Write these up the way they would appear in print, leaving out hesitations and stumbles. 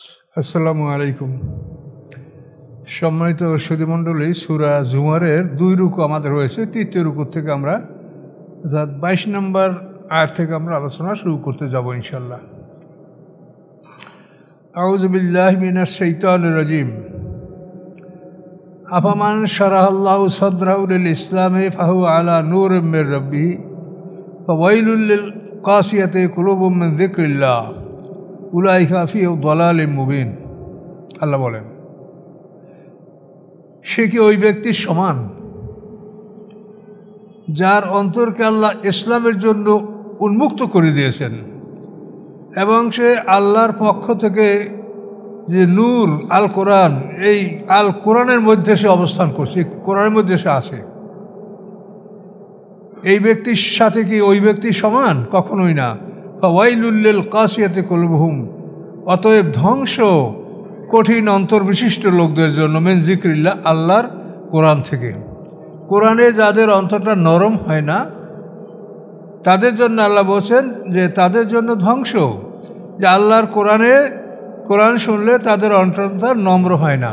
আসসালামু আলাইকুম। সম্মানিত সুধীমণ্ডলী, সূরা জুমারের 2 রুকু আমাদের রয়েছে। তৃতীয় রুকু থেকে আমরা 22 নম্বর আয়াত থেকে আমরা আলোচনা শুরু করতে যাব ইনশাআল্লাহ। আউযু বিল্লাহি মিনাশ শাইতানির রাজিম। আফামান শারাহাল্লাহু সাদরাহু লিল ইসলামি ফাহুয়া আলা নূরিম মির রাব্বিহি ফাওয়াইলুল লিল কাসিয়াতি কুলুবুহুম মিন যিকরিল্লাহ উলাইকা ফি দালালিম মুবিন। আল্লাহ বলেন, সে কি ওই ব্যক্তির সমান যার অন্তরকে আল্লাহ ইসলামের জন্য উন্মুক্ত করে দিয়েছেন এবং সে আল্লাহর পক্ষ থেকে যে নূর আল কোরআন, এই আল কোরআনের মধ্যে সে অবস্থান করছে, কোরআনের মধ্যে সে আছে, এই ব্যক্তির সাথে কি ওই ব্যক্তি সমান? কখনোই না। ফাওয়াইলুল লিল কাসিয়াতি কুলুবুহুম, অতএব ধ্বংস কঠিন অন্তর্বিশিষ্ট লোকদের জন্য মিন যিকরিল্লাহ, আল্লাহর কোরআন থেকে। কোরআনে যাদের অন্তরটা নরম হয় না তাদের জন্য আল্লাহ বলছেন যে তাদের জন্য ধ্বংস, যে আল্লাহর কোরআন শুনলে তাদের অন্তরটা নম্র হয় না।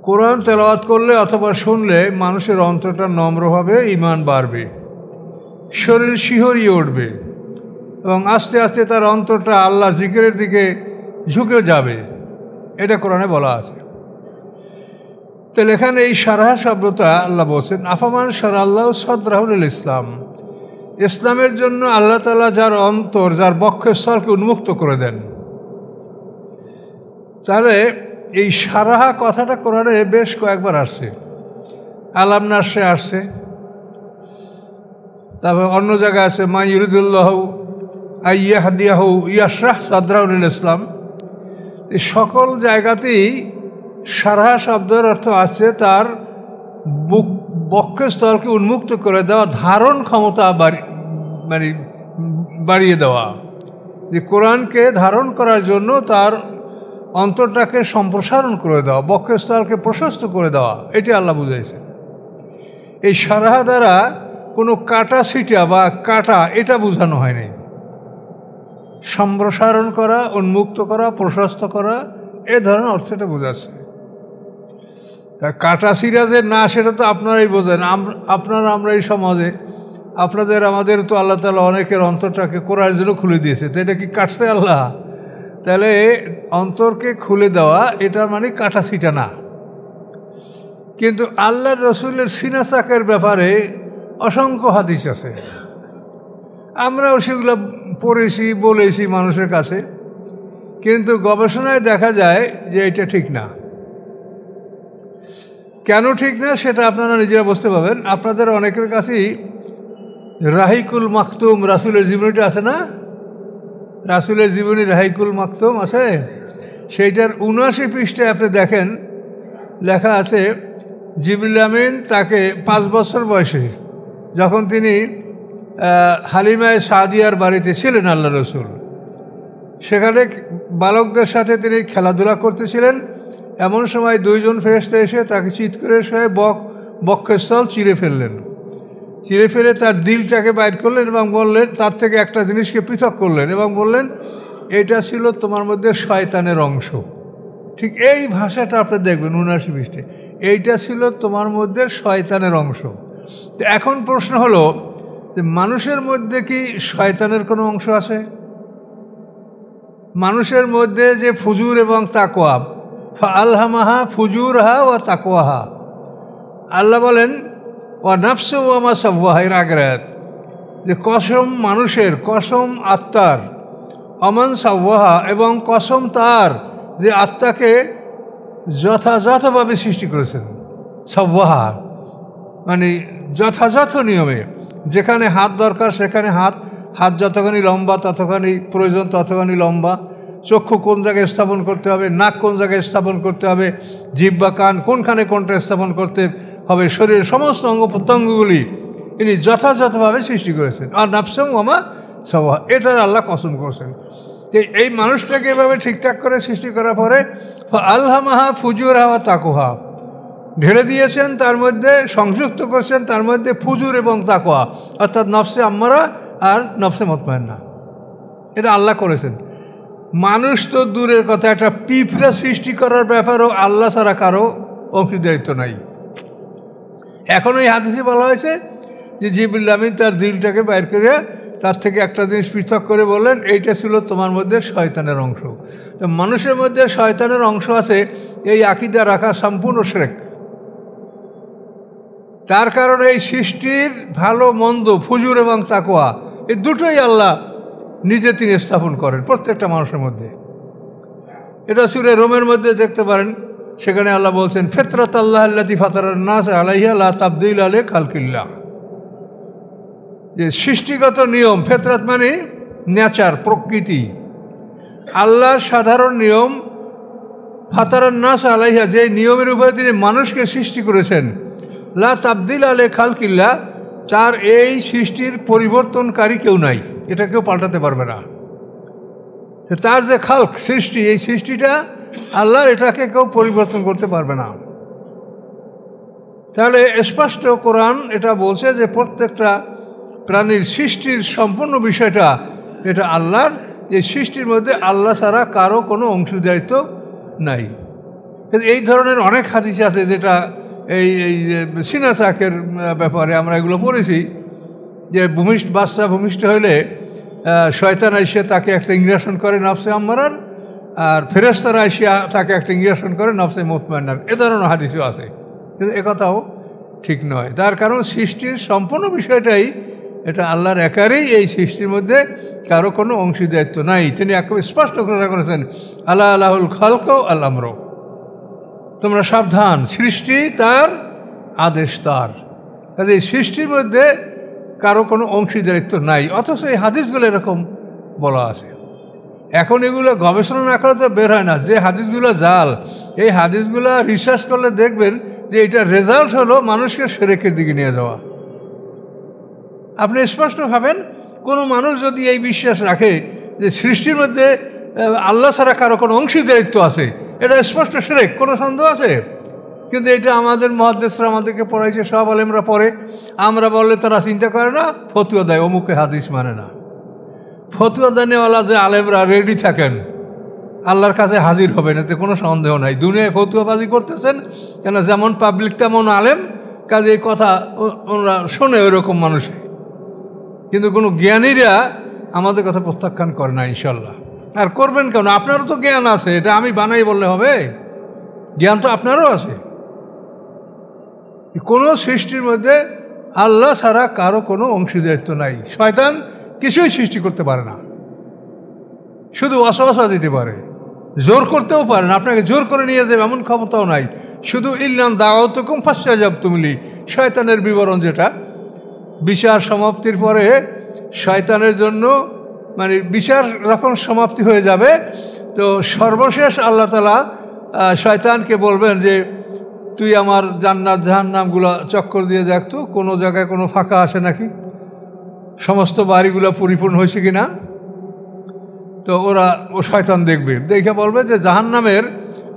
কোরআন তেলাওয়াত করলে অথবা শুনলে মানুষের অন্তরটা নম্র হবে, ঈমান বাড়বে, শরীর শিহরিয়ে উঠবে এবং আস্তে আস্তে তার অন্তরটা আল্লাহ জিকিরের দিকে ঝুঁকে যাবে। এটা কোরআনে বলা আছে। তাহলে এখানে এই শারাহ শব্দটা আল্লাহ বলছেন, আফামান শারাহাল্লাহু সাদরাহু লিল ইসলাম, ইসলামের জন্য আল্লাহ তাআলা যার অন্তর, যার বক্ষস্থলকে উন্মুক্ত করে দেন। তাহলে এই শারাহা কথাটা কোরআনে বেশ কয়েকবার আসছে। আলাম নাশে আসছে, তারপর অন্য জায়গায় আছে মা ইউরিদুল্লাহু আইয়াহদিয়াহু ইয়াশরাহ সাদরাহু লিল ইসলাম। এই সকল জায়গাতেই শারাহা শব্দের অর্থ আছে তার বক্ষস্থলকে উন্মুক্ত করে দেওয়া, ধারণ ক্ষমতা বাড়িয়ে দেওয়া, যে কোরআনকে ধারণ করার জন্য তার অন্তরটাকে সম্প্রসারণ করে দেওয়া, বক্ষস্থলকে প্রশস্ত করে দেওয়া, এটি আল্লাহ বুঝাইছে। এই শারাহা দ্বারা কোনো কাটা ছিটা বা কাটা এটা বোঝানো হয়নি। সম্প্রসারণ করা, উন্মুক্ত করা, প্রশস্ত করা, এ ধরনের অর্থটা বোঝাচ্ছে। তা কাটা ছিঁড়া যে না, সেটা তো আপনারাই বোঝেন। আমরা এই সমাজে আমাদের তো আল্লাহ তাআলা অনেকের অন্তরটাকে কোরআনের জন্য খুলে দিয়েছে। তো এটা কি কাটছে আল্লাহ? তাহলে অন্তরকে খুলে দেওয়া এটা মানে কাটা ছিটা না। কিন্তু আল্লাহর রসুলের সিনা চাকের ব্যাপারে অসংখ্য হাদিস আছে, আমরাও সেগুলো পড়েছি, বলেছি মানুষের কাছে, কিন্তু গবেষণায় দেখা যায় যে এটা ঠিক না। কেন ঠিক না সেটা আপনারা নিজেরা বুঝতে পাবেন। আপনাদের অনেকের কাছেই রাহিকুল মাকতুম, রাসূলের জীবনীটা আছে না? রাসূলের জীবনী রাহিকুল মাকতুম আছে, সেইটার ৭৯ পৃষ্ঠায় আপনি দেখেন লেখা আছে, জিবরিল আমিন তাকে 5 বছর বয়সে, যখন তিনি হালিমায়ে সাদিয়ার বাড়িতে ছিলেন আল্লাহ রসুল, সেখানে বালকদের সাথে তিনি খেলাধুলা করতেছিলেন। এমন সময় 2 জন ফেরেশতা এসে তাকে চিৎ করে সয়ে বক্ষস্থল চিরে ফেললেন। চিরে ফেলে তার দিলটাকে বাইর করলেন এবং বললেন, তার থেকে একটা জিনিসকে পৃথক করলেন এবং বললেন, এটা ছিল তোমার মধ্যে শয়তানের অংশ। ঠিক এই ভাষাটা আপনি দেখবেন ৭৯ পৃষ্ঠায়, এইটা ছিল তোমার মধ্যে শয়তানের অংশ। তো এখন প্রশ্ন হলো যে মানুষের মধ্যে কি শয়তানের কোনো অংশ আছে? মানুষের মধ্যে যে ফুজুর এবং তাকওয়া, ফাআলহামাহা ফুজুরহা ওয়া তাকওয়াহা, আল্লাহ বলেন ওয়া নাফসু ওয়া মা সাওয়াহা, এর আগের আয়াত, যে কসম মানুষের, কসম আত্মার, অমান সাওয়াহা, এবং কসম তার যে আত্মাকে যথাযথভাবে সৃষ্টি করেছেন। সাওয়াহা মানে যথাযথ নিয়মে, যেখানে হাত দরকার সেখানে হাত যতখানি লম্বা ততখানি প্রয়োজন, ততখানি লম্বা, চক্ষু কোন জায়গায় স্থাপন করতে হবে, নাক কোন জায়গায় স্থাপন করতে হবে, জিহ্বা বা কান কোনখানে কোনটা স্থাপন করতে হবে, শরীরের সমস্ত অঙ্গ প্রত্যঙ্গগুলি ইনি যথাযথভাবে সৃষ্টি করেছেন। আর নাফসুম ওয়া মা সাওয়াহা, এটার আল্লাহ কসম করছেন। এই মানুষটাকে এভাবে ঠিকঠাক করে সৃষ্টি করার পরে আলহামাহা ফুজুরহা ওয়া তাকওয়া, ঢেলে দিয়েছেন, তার মধ্যে সংযুক্ত করছেন তার মধ্যে ফুজুর এবং তাকওয়া, অর্থাৎ নফসে আম্মারা আর নফসে মুতমাইন্না। এটা আল্লাহ করেছেন। মানুষ তো দূরের কথা, একটা পিঁপড়া সৃষ্টি করার ব্যাপারেও আল্লাহ ছাড়া কারো অংশীদারিত্ব নাই। এখন ওই হাদিসে বলা হয়েছে যে জিবরিল আমিন তার দিলটাকে বাইর করে তার থেকে একটা জিনিস পৃথক করে বললেন, এইটা ছিল তোমার মধ্যে শয়তানের অংশ। তো মানুষের মধ্যে শয়তানের অংশ আছে, এই আকীদা রাখা সম্পূর্ণ শিরক। তার কারণে এই সৃষ্টির ভালো মন্দ, ফুজুর এবং তাকওয়া, এই দুটোই আল্লাহ নিজে তিনি স্থাপন করেন প্রত্যেকটা মানুষের মধ্যে। এটা সূরা রোমের মধ্যে দেখতে পারেন, সেখানে আল্লাহ বলছেন ফিতরাত আল্লাহ আল্লাতী ফাতারান নাস আলাইহা লা তাবদীলা লিখালকিল্লাহ, যে সৃষ্টিগত নিয়ম। ফিতরাত মানে নেচার, প্রকৃতি, আল্লাহর সাধারণ নিয়ম। ফাতারান নাস আলাইহা, যে নিয়মের উপরে তিনি মানুষকে সৃষ্টি করেছেন। লা তাবদীলা লিখালকিল্লাহ, তার এই সৃষ্টির পরিবর্তনকারী কেউ নাই, এটা কেউ পাল্টাতে পারবে না। তার যে খালক সৃষ্টি, এই সৃষ্টিটা আল্লাহর, এটাকে কেউ পরিবর্তন করতে পারবে না। তাহলে স্পষ্ট কোরআন এটা বলছে যে প্রত্যেকটা প্রাণীর সৃষ্টির সম্পূর্ণ বিষয়টা এটা আল্লাহর। এই সৃষ্টির মধ্যে আল্লাহ ছাড়া কারো কোনো অংশীদারিত্ব নাই। এই ধরনের অনেক হাদিস আছে, যেটা এই সিনা চাকের ব্যাপারে আমরা এগুলো পড়েছি, যে বাচ্চা ভূমিষ্ঠ হইলে শয়তান আইসে তাকে একটা ইংরেশন করে নফসে আম্মারার, আর ফেরেশতারা আইসিয়া তাকে একটা ইংরেশন করে নফসে মুতমাইন্নার। এ ধরনের হাদিসও আছে, কিন্তু একথাও ঠিক নয়। তার কারণ সৃষ্টির সম্পূর্ণ বিষয়টাই এটা আল্লাহর একারই, এই সৃষ্টির মধ্যে কারো কোনো অংশীদারিত্ব নাই। তিনি একদম স্পষ্ট ঘোষণা করেছেন আল্লাহ আল্লাহুল খালক আল আমর, তোমরা সাবধান, সৃষ্টি তার, আদেশ তার। কাজে এই সৃষ্টির মধ্যে কারো কোনো অংশীদারিত্ব নাই, অথচ এই হাদিসগুলো এরকম বলা আছে। এখন এগুলো গবেষণা না করে তো বের হয় না, যে হাদিসগুলো জাল, এই হাদিসগুলো রিসার্চ করলে দেখবেন যে এটার রেজাল্ট হলো মানুষকে শিরকের দিকে নিয়ে যাওয়া। আপনি স্পষ্ট ভাবেন, কোনো মানুষ যদি এই বিশ্বাস রাখে যে সৃষ্টির মধ্যে আল্লাহ ছাড়া কারো কোনো অংশীদারিত্ব আছে, এটা স্পষ্ট শিরক, কোনো সন্দেহ আছে? কিন্তু এটা আমাদের মুহাদ্দিসরা আমাদেরকে পড়াইছে, সব আলেমরা পড়ে। আমরা বললে তারা চিন্তা করে না, ফতুয়া দেয়, অমুকে হাদিস মানে না। ফতুয়া দেনেওয়ালা যে আলেমরা রেডি থাকেন, আল্লাহর কাছে হাজির হবেন, এতে কোনো সন্দেহ নাই। দুনিয়ায় ফতুয়াবাজি করতেছেন কেন, যেমন পাবলিক তেমন আলেম, কাজে এই কথা ওরা শোনে ওইরকম মানুষে। কিন্তু কোনো জ্ঞানীরা আমাদের কথা প্রত্যাখ্যান করে না ইনশাল্লাহ। আর করবেন কেন? আপনারও তো জ্ঞান আছে, এটা আমি বানাই বললে হবে? জ্ঞান তো আপনারও আছে। কোনো সৃষ্টির মধ্যে আল্লাহ ছাড়া কারো কোনো অংশীদারিত্ব নাই। শয়তান কিছুই সৃষ্টি করতে পারে না, শুধু ওয়াসওয়াসা দিতে পারে, জোর করতেও পারে না, আপনাকে জোর করে নিয়ে যাবে এমন ক্ষমতাও নাই। শুধু ইল্লান দাওয়াতুকুম ফাসতাজাবতুম লি, শয়তানের বিবরণ, যেটা বিচার সমাপ্তির পরে শয়তানের জন্য, মানে বিচার যখন সমাপ্তি হয়ে যাবে, তো সর্বশেষ আল্লাহ তাআলা শয়তানকে বলবেন যে তুই আমার জান্নাত জাহান্নামগুলো চক্কর দিয়ে দেখতো, কোনো জায়গায় কোনো ফাঁকা আছে নাকি, সমস্ত বাড়িগুলো পরিপূর্ণ হয়েছে কি না। তো ও শয়তান দেখবে, দেখে বলবে যে জাহান্নামের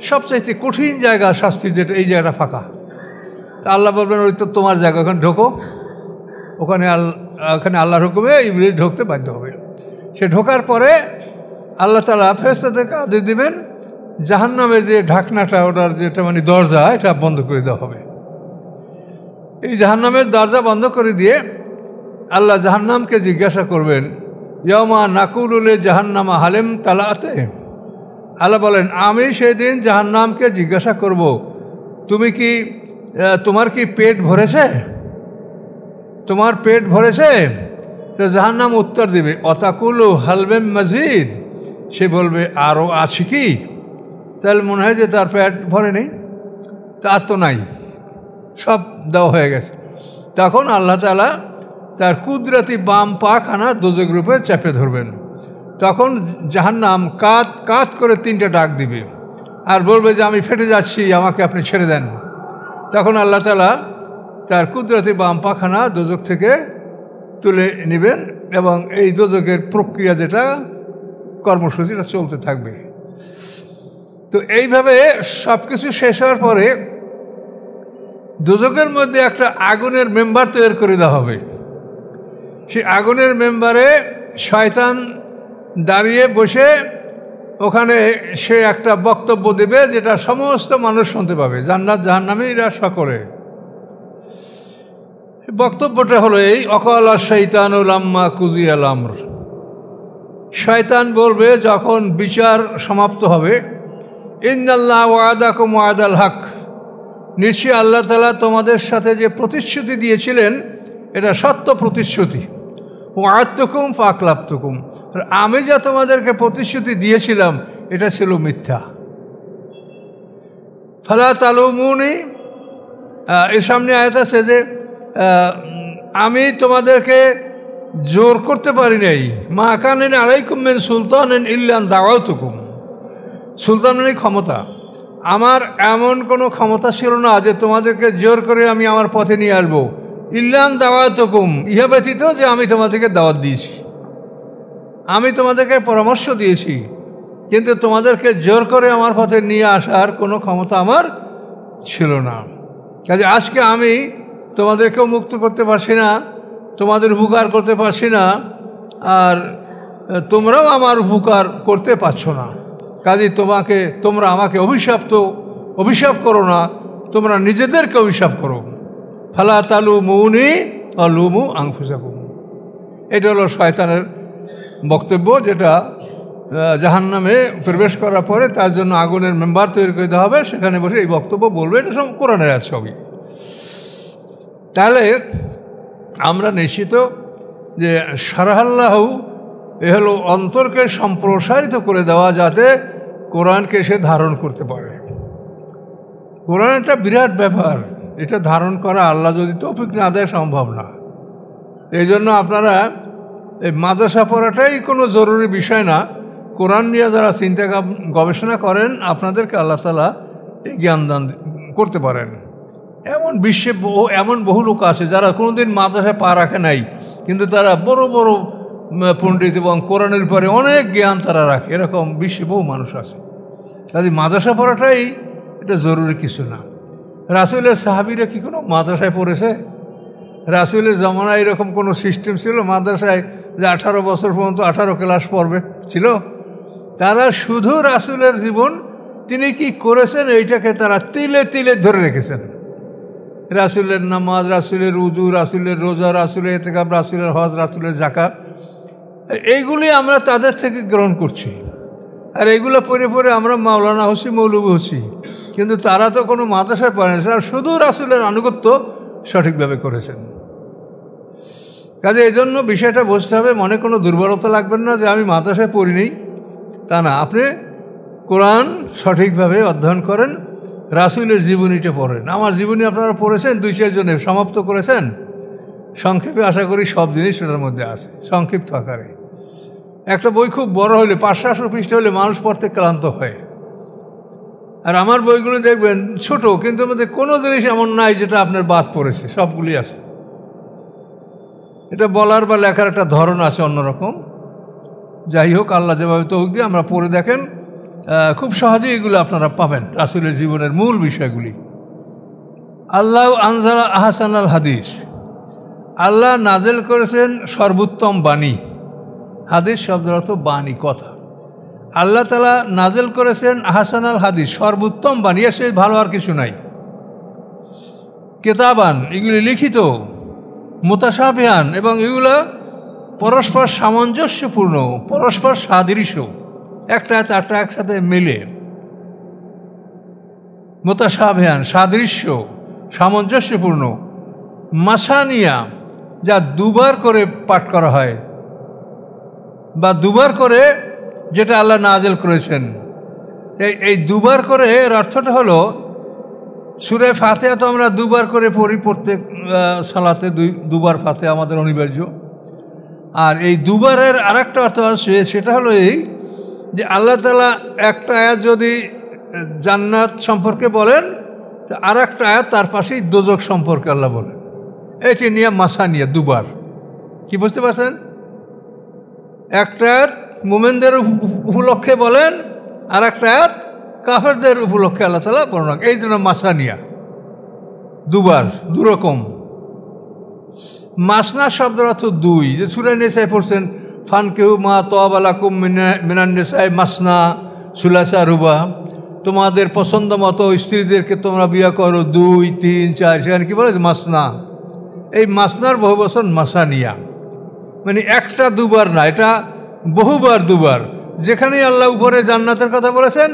সবচাইতে কঠিন জায়গা শাস্তি যেটা, এই জায়গাটা ফাঁকা। তা আল্লাহ বলবেন ওই তো তোমার জায়গা, ওখানে ঢোকো। ওখানে আল্লাহর হুকুমে ইবলিস ঢুকতে বাধ্য হবে। সে ঢোকার পরে আল্লাহ তাআলা ফেরেশতাদেরকে আদেশ দিবেন, জাহান্নামের যে ঢাকনাটা, ওটার যেটা মানে দরজা, এটা বন্ধ করে দেওয়া হবে। এই জাহান্নামের দরজা বন্ধ করে দিয়ে আল্লাহ জাহান্নামকে জিজ্ঞাসা করবেন, ইয়ামা নাকুলু লি জাহান্নামা হালেম তালাতে। আল্লাহ বলেন, আমি সেদিন জাহান্নামকে জিজ্ঞাসা করব, তোমার কি পেট ভরেছে? তোমার পেট ভরেছে? তো জাহান্নাম উত্তর দিবে, অতাকুলু হালবেম মজিদ। সে বলবে আরও আছে কি? তাহলে মনে হয় যে তার পেট ভরে নেই, তার তো নাই, সব দেওয়া হয়ে গেছে। তখন আল্লাহ তাআলা তার কুদরতি বাম পাখানা দোজখ রূপে চেপে ধরবেন। তখন জাহান্নাম কাত কাত করে 3টে ডাক দিবে আর বলবে যে আমি ফেটে যাচ্ছি, আমাকে আপনি ছেড়ে দেন। তখন আল্লাহ তাআলা তার কুদরতি বাম পাখানা দোজখ থেকে তুলে নেবেন এবং এই দোজখের প্রক্রিয়া, যেটা কর্মসূচিটা চলতে থাকবে। তো এইভাবে সব কিছু শেষ হওয়ার পরে দোজখের মধ্যে একটা আগুনের মেম্বার তৈরি করে দেওয়া হবে। সেই আগুনের মেম্বারে শয়তান দাঁড়িয়ে বসে ওখানে সে একটা বক্তব্য দেবে যেটা সমস্ত মানুষ শুনতে পাবে, জান্নাত জাহান্নামীরা সকলে। বক্তব্যটা হলো এই, অকালা শয়তানুল আম্মা কুজিয়াল আমর। শয়তান বলবে যখন বিচার সমাপ্ত হবে, ইন্নাল্লাহ ওয়াদাকুম ওয়াদাল হক, নিশ্চয়ই আল্লাহ তাআলা তোমাদের সাথে যে প্রতিশ্রুতি দিয়েছিলেন এটা সত্য প্রতিশ্রুতি। ওয়াদতুকুম ফাকলাফতুকুম, আমি যা তোমাদেরকে প্রতিশ্রুতি দিয়েছিলাম এটা ছিল মিথ্যা। ফালা তালুমুনি, এর সামনে আয়াত আছে যে আমি তোমাদেরকে জোর করতে পারি নাই। মা কানিন আলাইকুম মিন সুলতানিন ইল্লা আন দাওয়াতুকুম, সুলতান মানে ক্ষমতা, আমার এমন কোনো ক্ষমতা ছিল না যে তোমাদেরকে জোর করে আমি আমার পথে নিয়ে আসবো। ইল্লা আন দাওয়াতুকুম, ইহা ব্যতীত যে আমি তোমাদেরকে দাওয়াত দিয়েছি, আমি তোমাদেরকে পরামর্শ দিয়েছি, কিন্তু তোমাদেরকে জোর করে আমার পথে নিয়ে আসার কোনো ক্ষমতা আমার ছিল না। কাজে আজকে আমি তোমাদেরকেও মুক্ত করতে পারছি না, তোমাদের উপকার করতে পারছি না, আর তোমরাও আমার উপকার করতে পারছো না। কাজে তোমরা আমাকে অভিশাপ করো না, তোমরা নিজেদেরকে অভিশাপ করো। ফালা তালুমুনি অলুমু আনফুসাকুম, এটা হলো শয়তানের বক্তব্য, যেটা জাহান্নামে প্রবেশ করার পরে তার জন্য আগুনের মেম্বার তৈরি করে দেওয়া হবে, সেখানে বসে এই বক্তব্য বলবে। এটা সব কোরআনের আছে সবই। তাহলে আমরা নিশ্চিত যে শারহাল্লাহু এ হলো অন্তরকে সম্প্রসারিত করে দেওয়া, যাতে কোরআনকে সে ধারণ করতে পারে। কোরআন একটা বিরাট ব্যাপার, এটা ধারণ করা আল্লাহ যদি তৌফিক না দেয় সম্ভব না। এই জন্য আপনারা এই মাদ্রাসা পড়াটাই কোনো জরুরি বিষয় না। কোরআন নিয়ে যারা চিন্তা গবেষণা করেন, আপনাদেরকে আল্লাহ তাআলা এই জ্ঞান দান করতে পারেন। বিশ্বে এমন বহু লোক আছে যারা কোনোদিন মাদ্রাসায় পা রাখে নাই, কিন্তু তারা বড় বড় পণ্ডিত এবং কোরআনের উপরে অনেক জ্ঞান তারা রাখে। এরকম বিশ্বে বহু মানুষ আছে। কাজে মাদ্রাসা পড়াটাই এটা জরুরি কিছু না। রাসূলের সাহাবীরা কি কোনো মাদ্রাসায় পড়েছে? রাসূলের জামানায় এরকম কোনো সিস্টেম ছিল মাদ্রাসায় যে 18 বছর পর্যন্ত 18 ক্লাস পড়বে ছিল? তারা শুধু রাসূলের জীবন, তিনি কি করেছেন এইটাকে তারা তিলে তিলে ধরে রেখেছেন। রাসূলের নামাজ, রাসূলের উযু, রাসূলের রোজা, রাসূলের ইতিকাফ, রাসূলের হজ, রাসূলের যাকাত, এইগুলি আমরা তাদের থেকে গ্রহণ করছি। আর এইগুলো পড়ে পড়ে আমরা মাওলানা হচ্ছি, মৌলবী হচ্ছি, কিন্তু তারা তো কোনো মাদ্রাসায় পড়েন, তারা শুধু রাসূলের আনুগত্য সঠিকভাবে করেছেন। কাজে এই জন্য বিষয়টা বুঝতে হবে, মনে কোনো দুর্বলতা লাগবেন না যে আমি মাদ্রাসায় পড়িনি, তা না। আপনি কোরআন সঠিকভাবে অধ্যয়ন করেন, রাসূলের জীবনীটা পড়েন। আমার জীবনী আপনারা পড়েছেন, 2-4 জনে সমাপ্ত করেছেন। সংক্ষেপে আশা করি সব জিনিস সেটার মধ্যে আছে, সংক্ষিপ্ত আকারে। একটা বই খুব বড় হলে 500 পৃষ্ঠা হলে মানুষ পড়তে ক্লান্ত হয়। আর আমার বইগুলো দেখবেন ছোট, কিন্তু মধ্যে কোনো জিনিস এমন নাই যেটা আপনার বাদ পড়েছে, সবগুলি আছে। এটা বলার বা লেখার একটা ধরন আছে অন্যরকম। যাই হোক, আল্লাহ যেভাবে তৌফিক দিয়ে আমরা পড়ে দেখেন, খুব সহজেই এগুলো আপনারা পাবেন, রাসূলের জীবনের মূল বিষয়গুলি। আল্লাহ আনজালা আহসানাল হাদিস, আল্লাহ নাজেল করেছেন সর্বোত্তম বাণী। হাদিস শব্দের অর্থ বাণী, কথা। আল্লাহ তাআলা নাজেল করেছেন আহসানাল হাদিস, সর্বোত্তম বাণী, সে ভালো আর কিছু নাই। কেতাবান, এগুলি লিখিত, মুতাশাবিহান, এবং এগুলো পরস্পর সামঞ্জস্যপূর্ণ, পরস্পর সাদৃশ্য, একটা আরেকটা একসাথে মিলে। মুতাশাবিহান, সাদৃশ্য, সামঞ্জস্যপূর্ণ। মাসানিয়া, যা দুবার করে পাঠ করা হয়, বা দুবার করে যেটা আল্লাহ নাজেল করেছেন। এই দুবার করে এর অর্থটা হলো, সূরা ফাতিহা তো আমরা দুবার করে পড়ি, প্রত্যেক সালাতে দুবার ফাতিহা আমাদের অনিবার্য। আর এই দুবারের আরেকটা অর্থ আছে, সেটা হলো এই যে আল্লাহ তাআলা একটা আয়াত যদি জান্নাত সম্পর্কে বলেন, তো আর একটা আয়াত তার পাশেই দোজখ সম্পর্কে আল্লাহ বলেন। এটি নিয়ে মাসানিয়া, দুবার। কি বুঝতে পারছেন? একটা আয়াত মুমিনদের উপলক্ষে বলেন, আর একটা আয়াত কাফেরদের উপলক্ষে আল্লাহ তাআলা বর্ণনা, এই জন্য মাসানিয়া, দুবার, দুরকম। মাসনা শব্দের অর্থ দুই, যে সূরা নিসায় পড়ছেন, ফানকিহু মা তাবা লাকুম মিনান নিসাই মাসনা সুলাসা রুবা, তোমাদের পছন্দ মতো স্ত্রীদেরকে তোমরা বিয়ে করো 2, 3, 4, সেখানে কী বলে মাসনা। এই মাসনার বহু বচন মাসানিয়া, মানে একটা দুবার না, এটা বহুবার দুবার। যেখানেই আল্লাহ উপরে জান্নাতের কথা বলেছেন,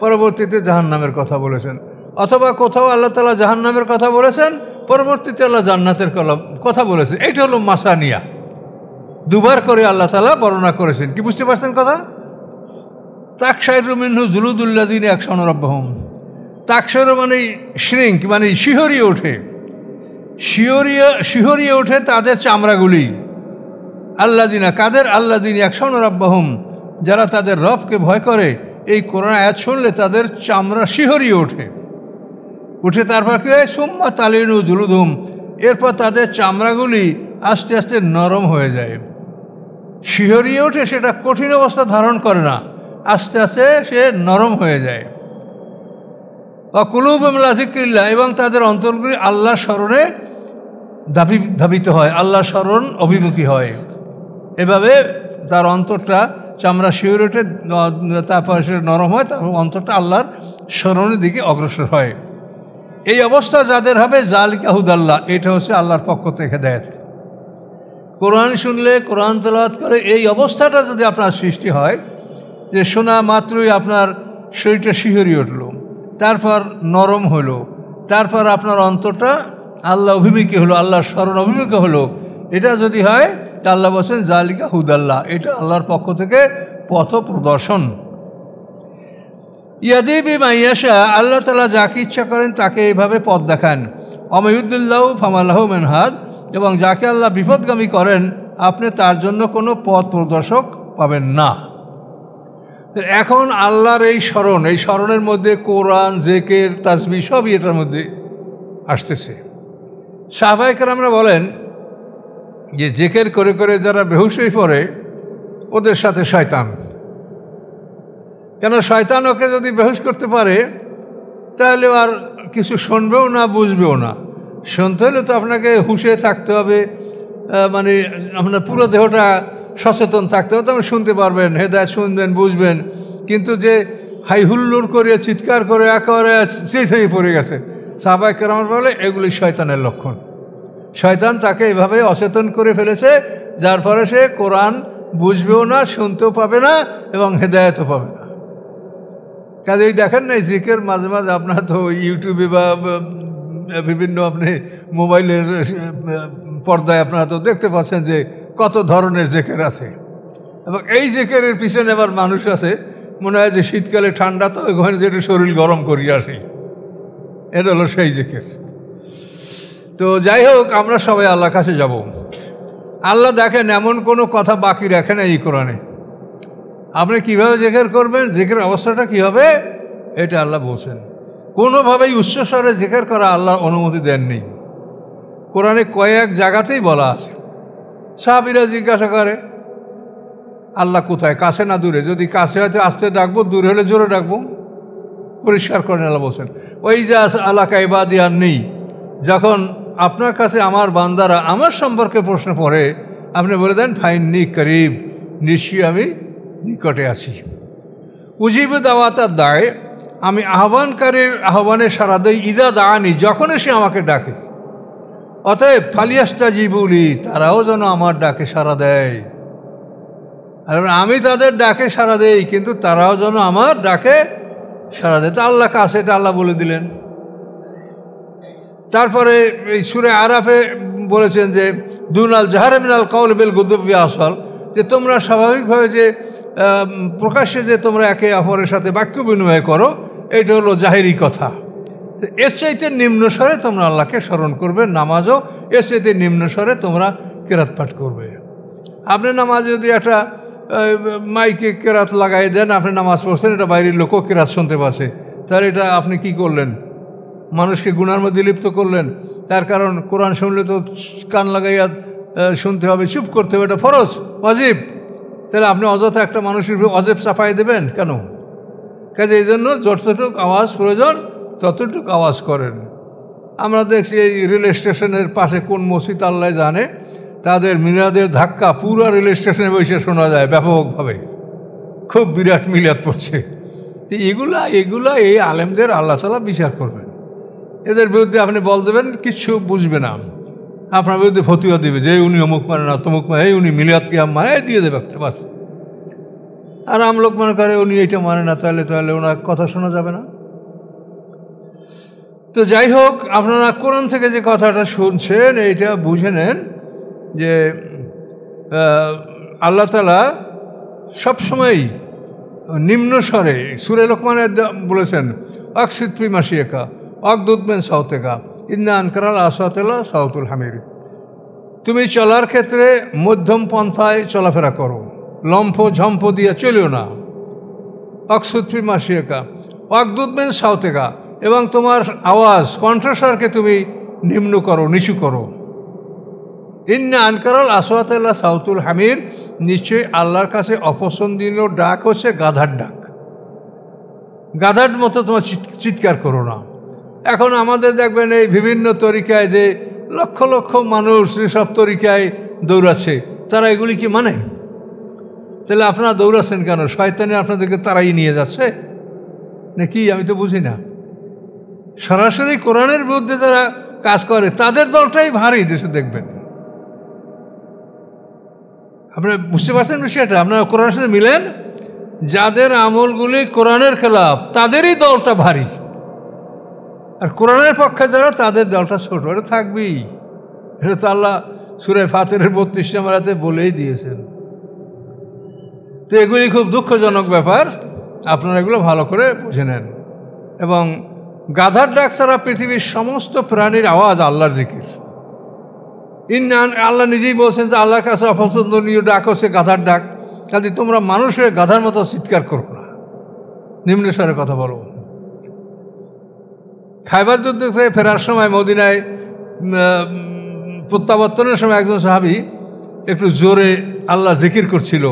পরবর্তীতে জাহান্নামের কথা বলেছেন, অথবা কোথাও আল্লাহ তাআলা জাহান্নামের কথা বলেছেন, পরবর্তীতে আল্লাহ জান্নাতের কথা বলেছেন। এইটা হলো মাসানিয়া, দুবার করে আল্লাহ তাআলা বর্ণনা করেছেন। কি বুঝতে পারছেন কথা? তাকশাইরু মিনহু জুলুদুল্লাযিনা ইয়াখশাউনা রাব্বাহুম। তাকশাইরু মানে শ্রিঙ্ক, মানে শিহরিয়ে ওঠে, শিহরিয়ে ওঠে তাদের চামড়াগুলি। আল্লাযিনা, কাদের? আল্লাযিনা ইয়াখশাউনা রাব্বাহুম, যারা তাদের রবকে ভয় করে। এই কোরআন আয়াত শুনলে তাদের চামড়া শিহরিয়ে ওঠে। উঠে তারপর কি হয়? সুম্মা তালিনু জুলুদুহুম, এরপর তাদের চামড়াগুলি আস্তে আস্তে নরম হয়ে যায়। শিহরিয়ে ওঠে, সেটা কঠিন অবস্থা ধারণ করে না, আস্তে আস্তে সে নরম হয়ে যায়। কুলুবুহুম লা যিকরিল্লাহ, এবং তাদের অন্তরগুলি আল্লাহর স্মরণে ধাবিত হয়, আল্লাহর স্মরণ অভিমুখী হয়। এভাবে তার অন্তরটা চামড়া শিহরে ওঠে, তারপর সে নরম হয়, তারপর অন্তরটা আল্লাহর স্মরণের দিকে অগ্রসর হয়। এই অবস্থা যাদের হবে, যালিকা হুদাল্লাহ, এটা হচ্ছে আল্লাহর পক্ষ থেকে হেদায়েত। কোরআন শুনলে, কোরআন তেলাওয়াত করে এই অবস্থাটা যদি আপনার সৃষ্টি হয়, যে শোনা মাত্রই আপনার শরীরটা শিহরিয়ে উঠল, তারপর নরম হলো, তারপর আপনার অন্তরটা আল্লাহ অভিমুখী হলো, আল্লাহর স্মরণ অভিমুখী হলো, এটা যদি হয়, তা আল্লাহ বলছেন যালিকা হুদাল্লাহ, এটা আল্লাহর পক্ষ থেকে পথ প্রদর্শন। ইয়াদি বিমা ইয়াশা, আল্লাহ তাআলা যাকে ইচ্ছা করেন তাকে এইভাবে পথ দেখান। অমায়ুদ্দিল্লাহু ফামালাহু মিন হাদ, এবং যাকে আল্লাহ বিপদগামী করেন আপনি তার জন্য কোনো পথ প্রদর্শক পাবেন না। এখন আল্লাহর এই স্মরণের মধ্যে কোরআন, জিকির, তাসবিহ সবই এটার মধ্যে আসতেছে। সাহাবায়ে কেরামরা বলেন যে জিকির করে করে যারা বেহুশ হয়ে পড়ে, ওদের সাথে শয়তান। কেন? শয়তান ওকে যদি বেহুশ করতে পারে, তাহলে আর কিছু শুনবেও না, বুঝবেও না। শুনতে হলে তো আপনাকে হুঁশে থাকতে হবে, মানে আপনার পুরো দেহটা সচেতন থাকতে হবে, তবে শুনতে পারবেন, হেদায়েত শুনবেন, বুঝবেন। কিন্তু যে হাই হুল্লোড় করে, চিৎকার করে একেবারে চিত হয়ে পড়ে গেছে, সাহাবায়ে কেরাম বলে এগুলি শয়তানের লক্ষণ। শয়তান তাকে এভাবে অচেতন করে ফেলেছে, যার ফলে সে কোরআন বুঝবেও না, শুনতেও পাবে না, এবং হেদায়েতও পাবে না। কাজেই দেখেন না, জিকির মাঝে মাঝে আপনার তো ইউটিউবে বা বিভিন্ন আপনি মোবাইলের পর্দায় আপনারা তো দেখতে পাচ্ছেন যে কত ধরনের জিকির আছে। এবং এই জিকিরের পিছনে আবার মানুষ আছে, মনে হয় যে শীতকালে ঠান্ডা, তো ওখানে যে একটু শরীর গরম করিয়ে আসি, এটা হলো সেই জিকির। তো যাই হোক, আমরা সবাই আল্লাহর কাছে যাব। আল্লাহ দেখেন এমন কোনো কথা বাকি রাখেন এই কোরআনে। আপনি কীভাবে জিকির করবেন, জিকিরের অবস্থাটা কী হবে, এটা আল্লাহ বলছেন। কোনোভাবেই উচ্চস্বরে জিকির করা আল্লাহর অনুমতি দেননি। কোরআনে কয়েক জায়গাতেই বলা আছে। সাহাবীরা জিজ্ঞাসা করে আল্লাহ কোথায়, কাছে না দূরে? যদি কাছে হয়তো আস্তে ডাকবো, দূরে হলে জোরে ডাকবো। পরিষ্কার করেন আল্লাহ বলছেন, ওই যে আলাকা ইবাদি আর নেই। যখন আপনার কাছে আমার বান্দারা আমার সম্পর্কে প্রশ্ন পড়ে, আপনি বলে দেন ফাইন্নি করিব, নিশ্চয়ই আমি নিকটে আছি। উজিব দাওয়াতার দায়, আমি আহ্বানকারীর আহ্বানে সাড়া দেই, ইদা দানি, যখন সে আমাকে ডাকে। অতএব ফালিয়াস্তাজিবুলি, তারাও যেন আমার ডাকে সাড়া দেয়। আর আমি তাদের ডাকে সাড়া দেই, কিন্তু তারাও যেন আমার ডাকে সাড়া দেয়। তা আল্লাহ কাছে, এটা আল্লাহ বলে দিলেন। তারপরে এই সূরা আরাফে বলেছেন যে দুনাল জাহারে মিনাল কাউল বিল গুদবি আসল, যে তোমরা স্বাভাবিকভাবে যে প্রকাশ্যে যে তোমরা একে অপরের সাথে বাক্য বিনিময় করো, এটা হলো জাহেরি কথা। এর চাইতে নিম্ন স্বরে তোমরা আল্লাহকে স্মরণ করবে। নামাজও এর চাইতে নিম্ন স্বরে তোমরা কেরাত পাঠ করবে। আপনি নামাজ যদি একটা মাইকে কেরাত লাগাই দেন, আপনি নামাজ পড়ছেন, এটা বাইরের লোকও কেরাত শুনতে পাচ্ছে, তাহলে এটা আপনি কি করলেন? মানুষকে গুনার মধ্যে লিপ্ত করলেন। তার কারণ কোরআন শুনলে তো কান লাগাইয়া শুনতে হবে, চুপ করতে হবে, এটা ফরজ, ওয়াজিব। তাহলে আপনি অযথা একটা মানুষের অজেব চাপাই দেবেন কেন? কাজে এই জন্য যতটুকু আওয়াজ প্রয়োজন ততটুকু আওয়াজ করেন। আমরা দেখছি এই রেল স্টেশনের পাশে কোন মসজিদ আল্লাহ জানে, তাদের মিলাদের ধাক্কা পুরো রেল স্টেশনে বসে শোনা যায় ব্যাপকভাবে, খুব বিরাট মিলাদ পড়ছে। এগুলা এই আলেমদের আল্লাহ তাআলা বিচার করবেন। এদের বিরুদ্ধে আপনি বল দেবেন, কিচ্ছু বুঝবে না, আপনার বিরুদ্ধে ফতুয়া দেবে যে উনি অমুক মানে না, তমুক মানে, এই উনি মিলাদ কিয়াম মানে, দিয়ে দেবে একটা বাস। আর আমলোক মনে করে উনি এইটা মানে না, তাহলে ওনার কথা শোনা যাবে না। তো যাই হোক, আপনারা কোরআন থেকে যে কথাটা শুনছেন এইটা বুঝে নেন যে আল্লাহ তাআলা সবসময়ই নিম্ন স্বরে সূরা লোকমানে বলেছেন, আকসিদ ফি মাশিয়াকা ওয়াগদুদ মিন সাওতিকা ইন্না আনকারাল আসওয়াতিলা সাওতুল হামির। তুমি চলার ক্ষেত্রে মধ্যম পন্থায় চলাফেরা করো, লম্ফ ঝম্প দিয়ে চলিও না। আকসিদ ফি মাশিয়াকা ওয়াগদুদ মিন সাওতিকা, এবং তোমার আওয়াজ কণ্ঠস্বরকে তুমি নিম্ন করো, নিচু করো। ইন্না আনকারাল আসওয়াতিলা সাওতুল হামির, নিশ্চয়ই আল্লাহর কাছে অপছন্দনীয় ডাক হচ্ছে গাধার ডাক। গাধার মতো তোমার চিৎকার করো না। এখন আমাদের দেখবেন এই বিভিন্ন তরিকায় যে লক্ষ লক্ষ মানুষ যেসব তরিকায় দৌড়াচ্ছে, তারা এগুলি কি মানে? তাহলে আপনারা দৌড়াচ্ছেন কেন? শয়তানি আপনাদেরকে তারাই নিয়ে যাচ্ছে নাকি? আমি তো বুঝি না। সরাসরি কোরআনের বিরুদ্ধে যারা কাজ করে তাদের দলটাই ভারী দেশে দেখবেন। আপনারা বুঝতে পারছেন বিষয়টা? আপনারা কোরআনের সাথে মিলেন, যাদের আমলগুলি কোরআনের খেলাফ তাদেরই দলটা ভারী, আর কোরআনের পক্ষে যারা তাদের দলটা ছোট। এটা থাকবেই, এটা তো আল্লাহ সূরা ফাতিরের ৩২ নম্বর আয়াতে বলেই দিয়েছেন। তো এগুলি খুব দুঃখজনক ব্যাপার, আপনারা এগুলো ভালো করে বুঝে নেন। এবং গাধার ডাক ছাড়া পৃথিবীর সমস্ত প্রাণীর আওয়াজ আল্লাহর জিকির। আল্লাহ নিজেই বলছেন যে আল্লাহর কাছে অপছন্দনীয় ডাক হচ্ছে গাধার ডাক। কাজে তোমরা মানুষের গাধার মতো চিৎকার করো না, নিম্নস্বরে কথা বলো। খায়বার যুদ্ধ থেকে ফেরার সময় মদিনায় প্রত্যাবর্তনের সময় একজন সাহাবী একটু জোরে আল্লাহ জিকির করছিল,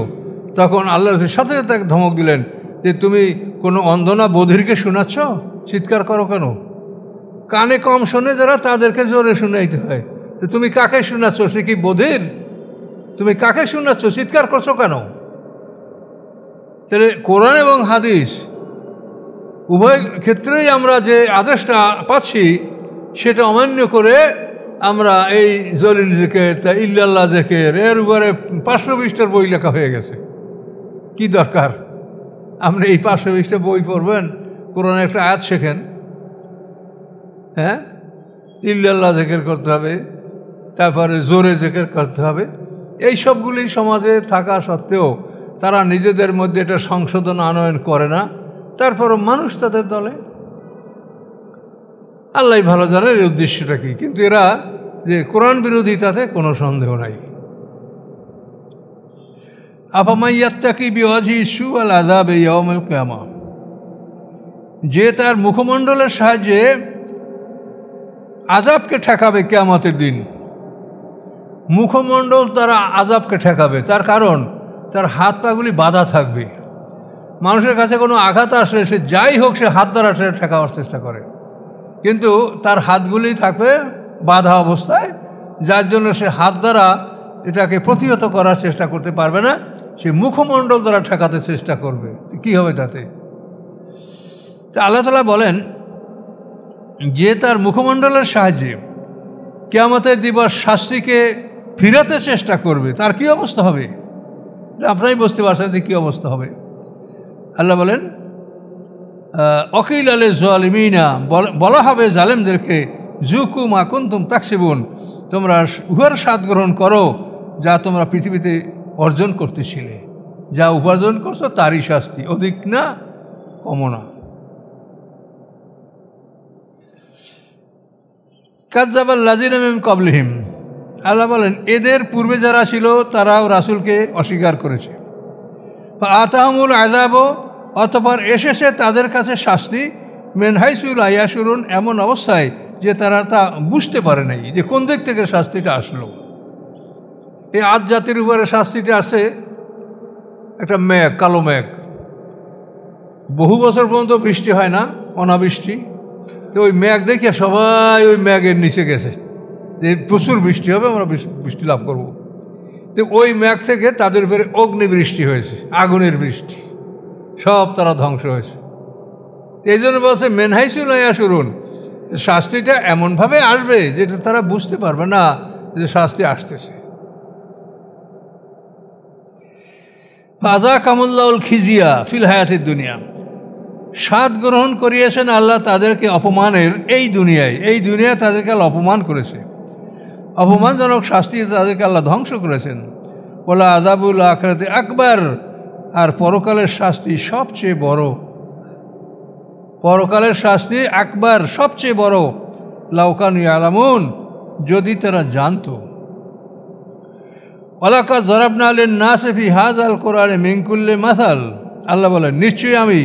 তখন আল্লাহ সাথে সাথে তাকে ধমক দিলেন যে তুমি কোনো অন্ধনা বধিরকে শোনাচ্ছ, চিৎকার করো কেন? কানে কম শোনে যারা তাদেরকে জোরে শোনাইতে হয়। তো তুমি কাকে শোনাচ্ছ? সে কি বধির? তুমি কাকে শোনাচ্ছ? চিৎকার করছো কেন? তাহলে কোরআন এবং হাদিস উভয় ক্ষেত্রেই আমরা যে আদেশটা পাচ্ছি সেটা অমান্য করে আমরা এই জলিল জিকির, তা ইল্লাল্লাহ জিকির, এর উপরে 520টার বই লেখা হয়ে গেছে। কি দরকার? আপনি এই 520টা বই পড়বেন, কোরআনে একটা আয়াত শেখেন। হ্যাঁ, ইল্লাল্লাহ জিকির করতে হবে, তারপরে জোরে জিকির করতে হবে। এই সবগুলি সমাজে থাকা সত্ত্বেও তারা নিজেদের মধ্যে এটা সংশোধন আনয়ন করে না। তারপরও মানুষ তাদের দলে, আল্লাহ ভালো জানেন এর উদ্দেশ্যটা কি। কিন্তু এরা যে কোরআন বিরোধী তাতে কোনো সন্দেহ নাই। আফামাইয়াত্তাকি বিওয়াজি সুআল আযাবে ইয়াউমিল কিয়ামা, যে তার মুখমণ্ডলের সাহায্যে আযাবকে ঠেকাবে কিয়ামতের দিন। মুখমণ্ডল তারা আযাবকে ঠেকাবে, তার কারণ তার হাত পাগুলি বাঁধা থাকবে। মানুষের কাছে কোনো আঘাত আসলে সে যাই হোক সে হাত দ্বারা ঠেকাবার চেষ্টা করে, কিন্তু তার হাতগুলি থাকবে বাঁধা অবস্থায়, যার জন্য সে হাত দ্বারা এটাকে প্রতিহত করার চেষ্টা করতে পারবে না, সে মুখমণ্ডল দ্বারা ঠেকাতে চেষ্টা করবে। কি হবে তাতে? তা আল্লাহ তাআলা বলেন যে তার মুখমণ্ডলের সাহায্যে কিয়ামতের দিবস শাস্তিকে ফিরাতে চেষ্টা করবে, তার কি অবস্থা হবে? আপনারাই বুঝতে পারছেন যে কী অবস্থা হবে। আল্লাহ বলেন অকিল আলে জালিমিনা, বলা হবে জালেমদেরকে, জুকু মা কুনতুম তাকসিবুন, তোমরা উহার স্বাদ গ্রহণ করো যা তোমরা পৃথিবীতে অর্জন করতেছিলে। যা উপার্জন করছো তারই শাস্তি, অধিক না কম না। কাযযাবাল্লাযীনা মিন ক্বাবলিহিম, আল্লাহ বলেন এদের পূর্বে যারা ছিল তারাও রাসূলকে অস্বীকার করেছে। ফাআতাহুমুল আযাব, অতঃপর এসেছে তাদের কাছে শাস্তি, মিন হাইসু লা ইয়াশউরুন, এমন অবস্থায় যে তারা তা বুঝতে পারে নাই যে কোন দিক থেকে শাস্তিটা আসলো। এই আদ জাতির উপরে শাস্তিটা আসে একটা মেঘ, কালো মেঘ। বহু বছর পর্যন্ত বৃষ্টি হয় না, অনাবৃষ্টি। তো ওই মেঘ দেখে সবাই ওই মেঘের নিচে গেছে যে প্রচুর বৃষ্টি হবে, আমরা বৃষ্টি লাভ করব। তো ওই মেঘ থেকে তাদের উপরে অগ্নিবৃষ্টি হয়েছে, আগুনের বৃষ্টি, সব তারা ধ্বংস হয়েছে। এই জন্য বলছে মেনহাইসুল শুরুন, শাস্তিটা এমনভাবে আসবে যেটা তারা বুঝতে পারবে না যে শাস্তি আসতেছে। ফাজা কামুল্লাউল খিজিয়া ফিল হায়াতের দুনিয়া, স্বাদ গ্রহণ করিয়েছেন আল্লাহ তাদেরকে অপমানের এই দুনিয়ায় তাদেরকে আল্লাহ অপমান করেছে, অপমানজনক শাস্তি তাদেরকে আল্লাহ ধ্বংস করেছেন। ওলা আযাবুল আখিরাতি আকবার, আর পরকালের শাস্তি সবচেয়ে বড়, পরকালের শাস্তি আকবার সবচেয়ে বড়। লাউ কানু ইয়ালামুন, যদি তারা জানতো। ওয়ালাকাদ যারাবনা লিন-নাসি ফি হাযাল কুরআনি মিন কুল্লি মাসাল, আল্লাহ বলেন নিশ্চয়ই আমি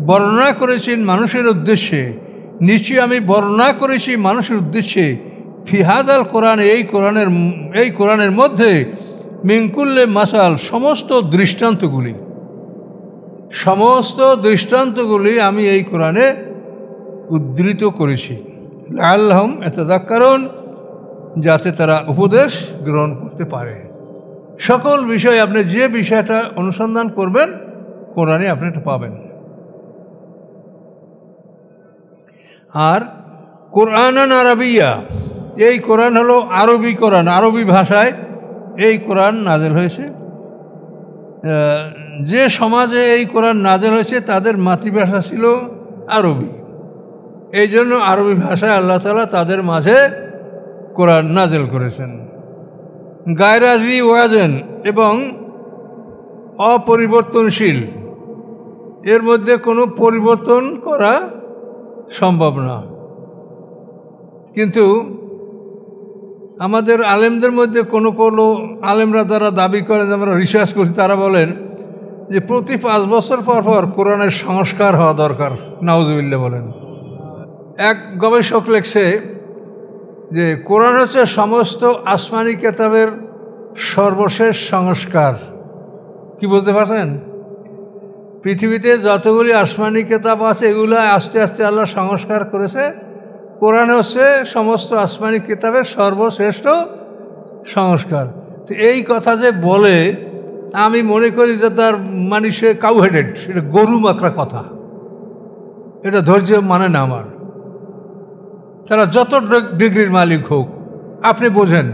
বর্ণনা করেছি মানুষের উদ্দেশ্যে, নিশ্চয়ই আমি বর্ণনা করেছি মানুষের উদ্দেশ্যে ফি হাযাল কোরআন, এই কোরআনের মধ্যে মিন কুল্লি মাসাল, সমস্ত দৃষ্টান্তগুলি আমি এই কোরআনে উদ্ধৃত করেছি। লাআল্লাহুম ইয়াতাযাক্কারুন, যাতে তারা উপদেশ গ্রহণ করতে পারে। সকল বিষয় আপনি যে বিষয়টা অনুসন্ধান করবেন কোরআনে আপনি এটা পাবেন। আর কোরআনান আরবিয়া, এই কোরআন হলো আরবি কোরআন, আরবি ভাষায় এই কোরআন নাযিল হয়েছে। যে সমাজে এই কোরআন নাযিল হয়েছে তাদের মাতৃভাষা ছিল আরবি, এই জন্য আরবি ভাষায় আল্লাহ তাআলা তাদের মাঝে কোরআন নাযিল করেছেন। গায়রা জি ওয়াজেন, এবং অপরিবর্তনশীল, এর মধ্যে কোনো পরিবর্তন করা সম্ভব না। কিন্তু আমাদের আলেমদের মধ্যে কোনো আলেমরা যারা দাবি করে, আমরা রিসার্চ করছি, তারা বলেন যে প্রতি 5 বছর পর পর কোরআনের সংস্কার হওয়া দরকার। নাউজুবিল্লাহ বলেন। এক গবেষক লেখছে যে কোরআন হচ্ছে সমস্ত আসমানি কেতাবের সর্বশেষ সংস্কার। কি বলতে পারছেন? পৃথিবীতে যতগুলি আসমানি কেতাব আছে এগুলো আস্তে আস্তে আল্লাহ সংস্কার করেছে, কোরআন হচ্ছে সমস্ত আসমানি কিতাবের সর্বশ্রেষ্ঠ সংস্কার। তো এই কথা যে বলে, আমি মনে করি যে তার মানে সে কাউ হেডেড, এটা গরু মাকড়া কথা, এটা ধৈর্য মানে না আমার। তারা যত ডিগ্রির মালিক হোক, আপনি বোঝেন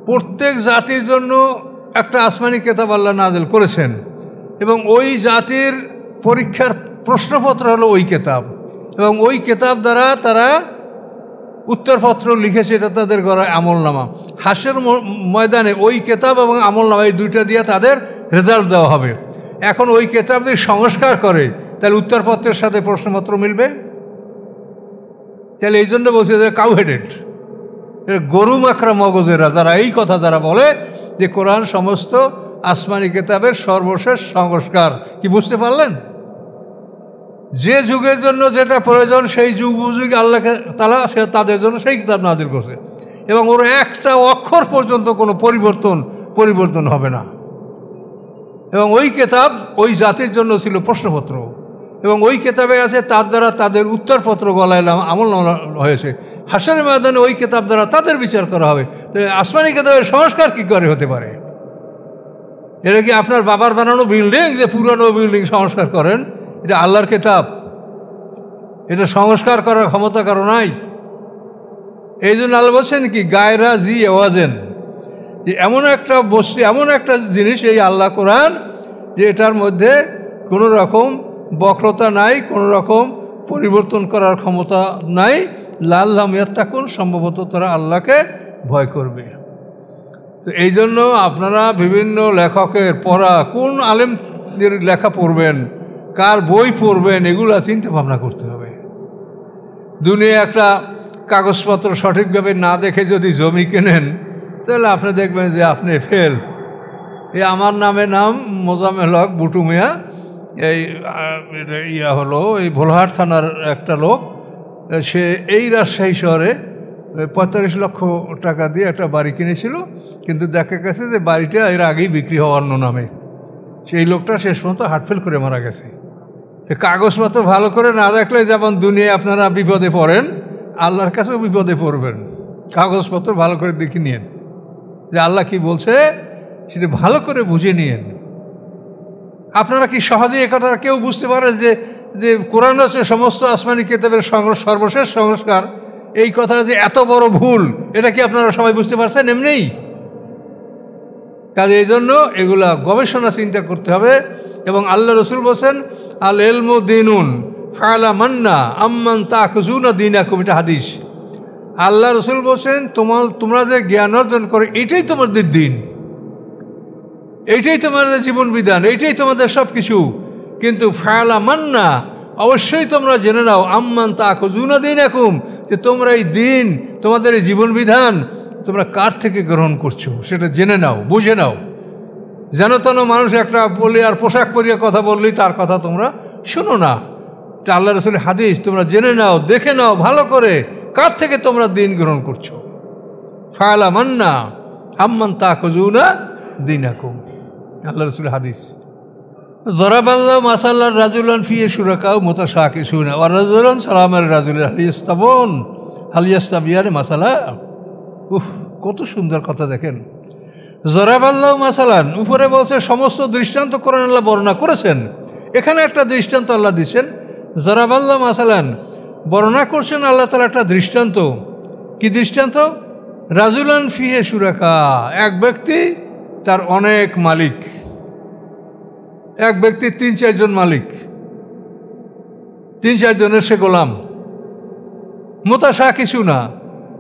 প্রত্যেক জাতির জন্য একটা আসমানি কিতাব আল্লাহ নাযিল করেছেন, এবং ওই জাতির পরীক্ষার প্রশ্নপত্র হলো ওই কিতাব, এবং ওই কিতাব দ্বারা তারা উত্তরপত্র লিখেছে, এটা তাদের গড়ায় আমলনামা। হাসরের ময়দানে ওই কিতাব এবং আমলনামা এই দুইটা দিয়ে তাদের রেজাল্ট দেওয়া হবে। এখন ওই কিতাব যদি সংস্কার করে তাহলে উত্তরপত্রের সাথে প্রশ্নপত্র মিলবে? তাহলে এই জন্য বলছে যে কাউ হেডেড, গরু মাখরা মগজেরা যারা এই কথা যারা বলে যে কোরআন সমস্ত আসমানি কিতাবের সর্বশেষ সংস্কার। কি বুঝতে পারলেন? যে যুগের জন্য যেটা প্রয়োজন সেই যুগ বুঝুক আল্লাহকে তাআলা সে তাদের জন্য সেই কিতাব নাযিল করছে, এবং ওর একটা অক্ষর পর্যন্ত কোনো পরিবর্তন হবে না। এবং ওই কিতাব ওই জাতির জন্য ছিল প্রশ্নপত্র, এবং ওই কিতাবে আছে তার দ্বারা তাদের উত্তরপত্র গলাইলাম আমলনামা হয়েছে। হাসরের ময়দানে ওই কিতাব দ্বারা তাদের বিচার করা হবে। আসমানি কিতাবের সংস্কার কী করে হতে পারে? এটা কি আপনার বাবার বানানো বিল্ডিং যে পুরানো বিল্ডিং সংস্কার করেন? এটা আল্লাহর কিতাব, এটা সংস্কার করার ক্ষমতা কারো নাই। এই জন্য আল্লাহ বলছেন কি গায়রা জি ওয়াজেন, যে এমন একটা বস্তু, এমন একটা জিনিস এই আল্লাহ কোরআন, যে এটার মধ্যে কোনো রকম বক্রতা নাই, কোনো রকম পরিবর্তন করার ক্ষমতা নাই। লাআল্লাহুম ইয়াত্তাকুন, সম্ভবত তারা আল্লাহকে ভয় করবে। তো এই জন্য আপনারা বিভিন্ন লেখকের পড়া, কোন আলেমদের লেখা পড়বেন, কার বই পড়বেন, এগুলো চিন্তা ভাবনা করতে হবে। দুনিয়া একটা কাগজপত্র সঠিকভাবে না দেখে যদি জমি কেনেন তাহলে আপনি দেখবেন যে আপনি ফেল। এই আমার নাম মোজাম্মেল হক বুটু মিয়া, এই হলো এই ভোলাহাট থানার একটা লোক। সে এই রাজশাহী শহরে 45 লক্ষ টাকা দিয়ে একটা বাড়ি কিনেছিল, কিন্তু দেখা গেছে যে বাড়িটা এর আগেই বিক্রি হওয়া অন্য নামে। সেই লোকটা শেষ পর্যন্ত হার্টফেল করে মারা গেছে। তো কাগজপত্র ভালো করে না দেখলে যেমন দুনিয়ায় আপনারা বিপদে পড়েন, আল্লাহর কাছেও বিপদে পড়বেন। কাগজপত্র ভালো করে দেখে নিন যে আল্লাহ কি বলছে, সেটা ভালো করে বুঝে নিন। আপনারা কি সহজে এ কথা কেউ বুঝতে পারেন যে যে কোরআন হচ্ছে সমস্ত আসমানি কিতাবের সর্বশেষ সংস্কার, এই কথাটা যে এত বড় ভুল, এটা কি আপনারা সবাই বুঝতে পারছেন? এমনিই কাজে এই জন্য এগুলা গবেষণা চিন্তা করতে হবে। এবং আল্লাহ রসুল বলছেন আল ইলমু দিনুন ফালা মান্না আম্মান তাখুজুনা দীনাকুম, এটা হাদিস। আল্লাহ রসুল বলছেন তোমরা যে জ্ঞান অর্জন করে এটাই তোমাদের দিন, এইটাই তোমাদের জীবন বিধান, এইটাই তোমাদের সব কিছু। কিন্তু ফালা মান্না, অবশ্যই তোমরা জেনে নাও আম্মান তাখুজুনা দীনাকুম, যে তোমরা এই দিন, তোমাদের এই জীবন বিধান তোমরা কার থেকে গ্রহণ করছো সেটা জেনে নাও, বুঝে নাও। যেন তেন মানুষ একটা বলে আর পোশাক পরিয়ে কথা বললেই তার কথা তোমরা শোনো না। এটা আল্লাহ রসুলের হাদিস, তোমরা জেনে নাও, দেখে নাও ভালো করে কার থেকে তোমরা দিন গ্রহণ করছো। ফালা মান্না আম্মান তাখুজুনা দীনাকুম, আল্লাহ রসুলের হাদিস। জরাবাল্লাহ মাসাল্লাহ রাজুলান ফিয়ে সুরাকাও মুতাশাকিসুনা ওয়া রাজুলান সালামের রাজুলের হালিয়াস্তাবিয়ার মাসালা। কত সুন্দর কথা দেখেন। জরাবাল্লাহ মাসালান, উপরে বলছে সমস্ত দৃষ্টান্ত কোরআন আল্লাহ বর্ণনা করেছেন, এখানে একটা দৃষ্টান্ত আল্লাহ দিচ্ছেন। জরাবাল্লাহ মাসালান বর্ণনা করছেন আল্লাহ তাআলা একটা দৃষ্টান্ত। কি দৃষ্টান্ত? রাজুলান ফিহে সুরাকা, এক ব্যক্তি তার অনেক মালিক, এক ব্যক্তি 3-4 জন মালিক, 3-4 জনের সে গোলাম। মুতাশাকিসুনা,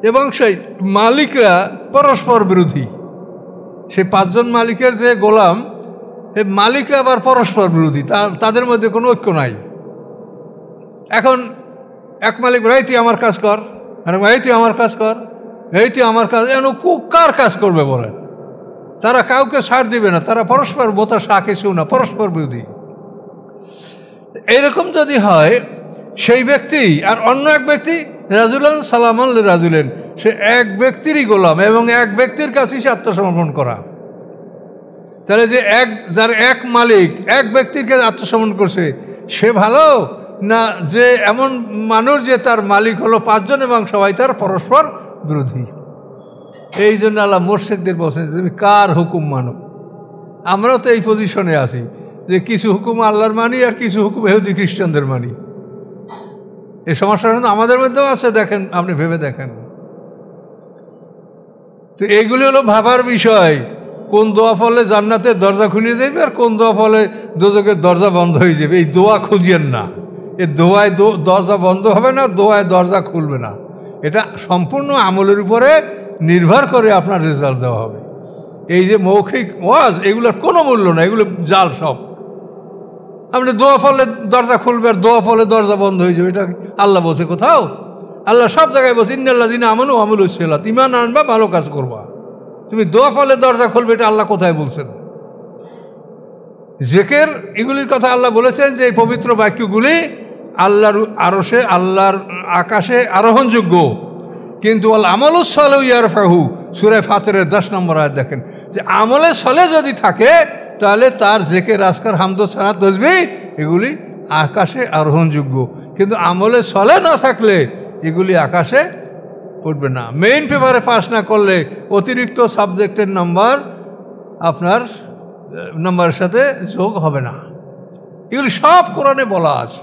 এবং সেই মালিকরা পরস্পর বিরোধী। সেই 5 জন মালিকের যে গোলাম, এই মালিকরা আবার পরস্পর বিরোধী, তাদের মধ্যে কোনো ঐক্য নাই। এখন এক মালিক বলে, এই তুই আমার কাজ কর, আর এই তুই আমার কাজ কর, এই তুই আমার কাজ, এখন কার কাজ করবে বলেন? তারা কাউকে ছাড় দিবে না, তারা পরস্পর মুতাশাকিসুনা, পরস্পর বিরোধী। এইরকম যদি হয়, সেই ব্যক্তি আর অন্য এক ব্যক্তি রাজুলান সালামান রাজুলেন, সে এক ব্যক্তিরই গোলাম এবং এক ব্যক্তির কাছেই সে আত্মসমর্পণ করা। তাহলে যে যার এক মালিক এক ব্যক্তির কাছে আত্মসমর্পণ করছে, সে ভালো না যে এমন মানুষ যে তার মালিক হলো 5 জন এবং সবাই তার পরস্পর বিরোধী? এই জন্য আল্লাহ মুরশিদদের বলছেন তুমি কার হুকুম মানো। আমরাও তো এই পজিশনে আছি যে কিছু হুকুম আল্লাহর মানি আর কিছু হুকুম ইহুদি খ্রিস্টানদের মানি। এই সমস্যাটা কিন্তু আমাদের মধ্যেও আছে, দেখেন, আপনি ভেবে দেখেন। তো এইগুলি হলো ভাবার বিষয়। কোন দোয়া ফলে জান্নাতের দরজা খুলে যাবে আর কোন দোয়া ফলে দোজখের দরজা বন্ধ হয়ে যাবে, এই দোয়া খুঁজিয়েন না। এই দোয়ায় দরজা বন্ধ হবে না, দোয়ায় দরজা খুলবে না। এটা সম্পূর্ণ আমলের উপরে নির্ভর করে আপনার রেজাল্ট দেওয়া হবে। এই যে মৌখিক ওয়াজ, এগুলোর কোনো মূল্য না, এগুলো জাল সব। আপনি দোয়া ফলে দরজা খুলবে আর দোয়া ফলে দরজা বন্ধ হয়ে যাবে, এটা আল্লাহ বলছে কোথাও? আল্লাহ সব জায়গায় বলছে ইন্নাল্লাযিনা আমানু ওয়া আমিলুস সালাত, ঈমান আনবা, ভালো কাজ করবা। তুমি দোয়া ফলে দরজা খুলবে, এটা আল্লাহ কোথায় বলছেন? জিকির, এগুলির কথা আল্লাহ বলেছেন যে এই পবিত্র বাক্যগুলি আল্লাহর আরশে, আল্লাহর আকাশে আরোহণযোগ্য। কিন্তু আল আমালুস সালিহু ইয়ারফাহু, সূরা ফাতিরের 10 নম্বর আয়াত দেখেন, যে আমলে সালেহ যদি থাকে তাহলে তার জিকির, আজকার, হামদ, সানাত, তাসবিহ এগুলি আকাশে আরোহণযোগ্য। কিন্তু আমলে সালেহ না থাকলে এগুলি আকাশে উঠবে না। মেইন পেপারে পাস না করলে অতিরিক্ত সাবজেক্টের নাম্বার আপনার নাম্বারের সাথে যোগ হবে না। এগুলি সব কোরআনে বলা আছে,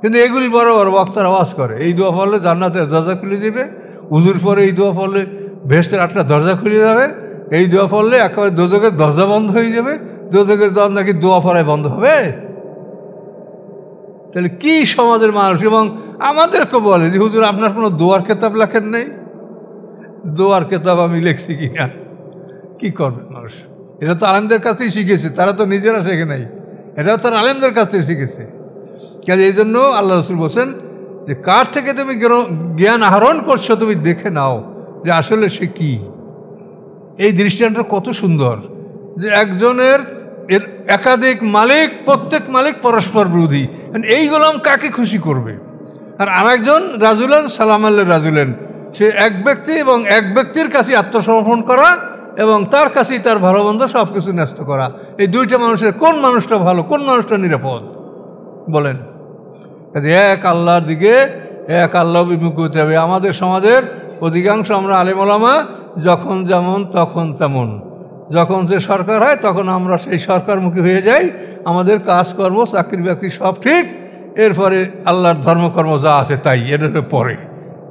কিন্তু এগুলি বড় বড় বক্তার আওয়াজ করে এই দোয়া পড়লে জান্নাতের দরজা খুলে যাবে, উজুর পরে এই দোয়া পড়লে বেহেশতের 8টা দরজা খুলে যাবে, এই দোয়া পড়লে একেবারে দোজখের দরজা বন্ধ হয়ে যাবে। দোজখের দরজা নাকি দোয়া পড়ায় বন্ধ হবে? তাহলে কি সমাজের মানুষ। এবং আমাদেরকে বলে যে হুজুর আপনার কোনো দোয়ার কেতাব লেখেন নেই। দোয়ার কেতাব আমি লিখছি কিনা, কি করবেন মানুষ? এটা তো আলেমদের কাছেই শিখেছে, তারা তো নিজেরা শেখে নাই, এটাও তার আলেমদের কাছ থেকে শিখেছে। কাজে এই জন্য আল্লাহ রসুল বলছেন যে কার থেকে তুমি জ্ঞান আহরণ করছো তুমি দেখে নাও যে আসলে সে কি। এই দৃষ্টান্তটা কত সুন্দর যে একজনের একাধিক মালিক, প্রত্যেক মালিক পরস্পর বিরোধী, এই গোলাম কাকে খুশি করবে? আর আরেকজন রাজুলান সালামাল্লাহ রাজুলেন, সে এক ব্যক্তি এবং এক ব্যক্তির কাছে আত্মসমর্পণ করা এবং তার কাছেই তার ভালো মন্দ সব কিছু ন্যস্ত করা। এই দুইটা মানুষের কোন মানুষটা ভালো, কোন মানুষটা নিরাপদ বলেন? কাজে এক আল্লাহর দিকে, এক আল্লাহ বিমুখ হতে হবে। আমাদের সমাজের অধিকাংশ আমরা আলেম ওলামা যখন যেমন তখন তেমন, যখন যে সরকার হয় তখন আমরা সেই সরকারমুখী হয়ে যাই, আমাদের কাজকর্ম চাকরি বাকরি সব ঠিক, এরপরে আল্লাহর ধর্মকর্ম যা আছে তাই এর পরে।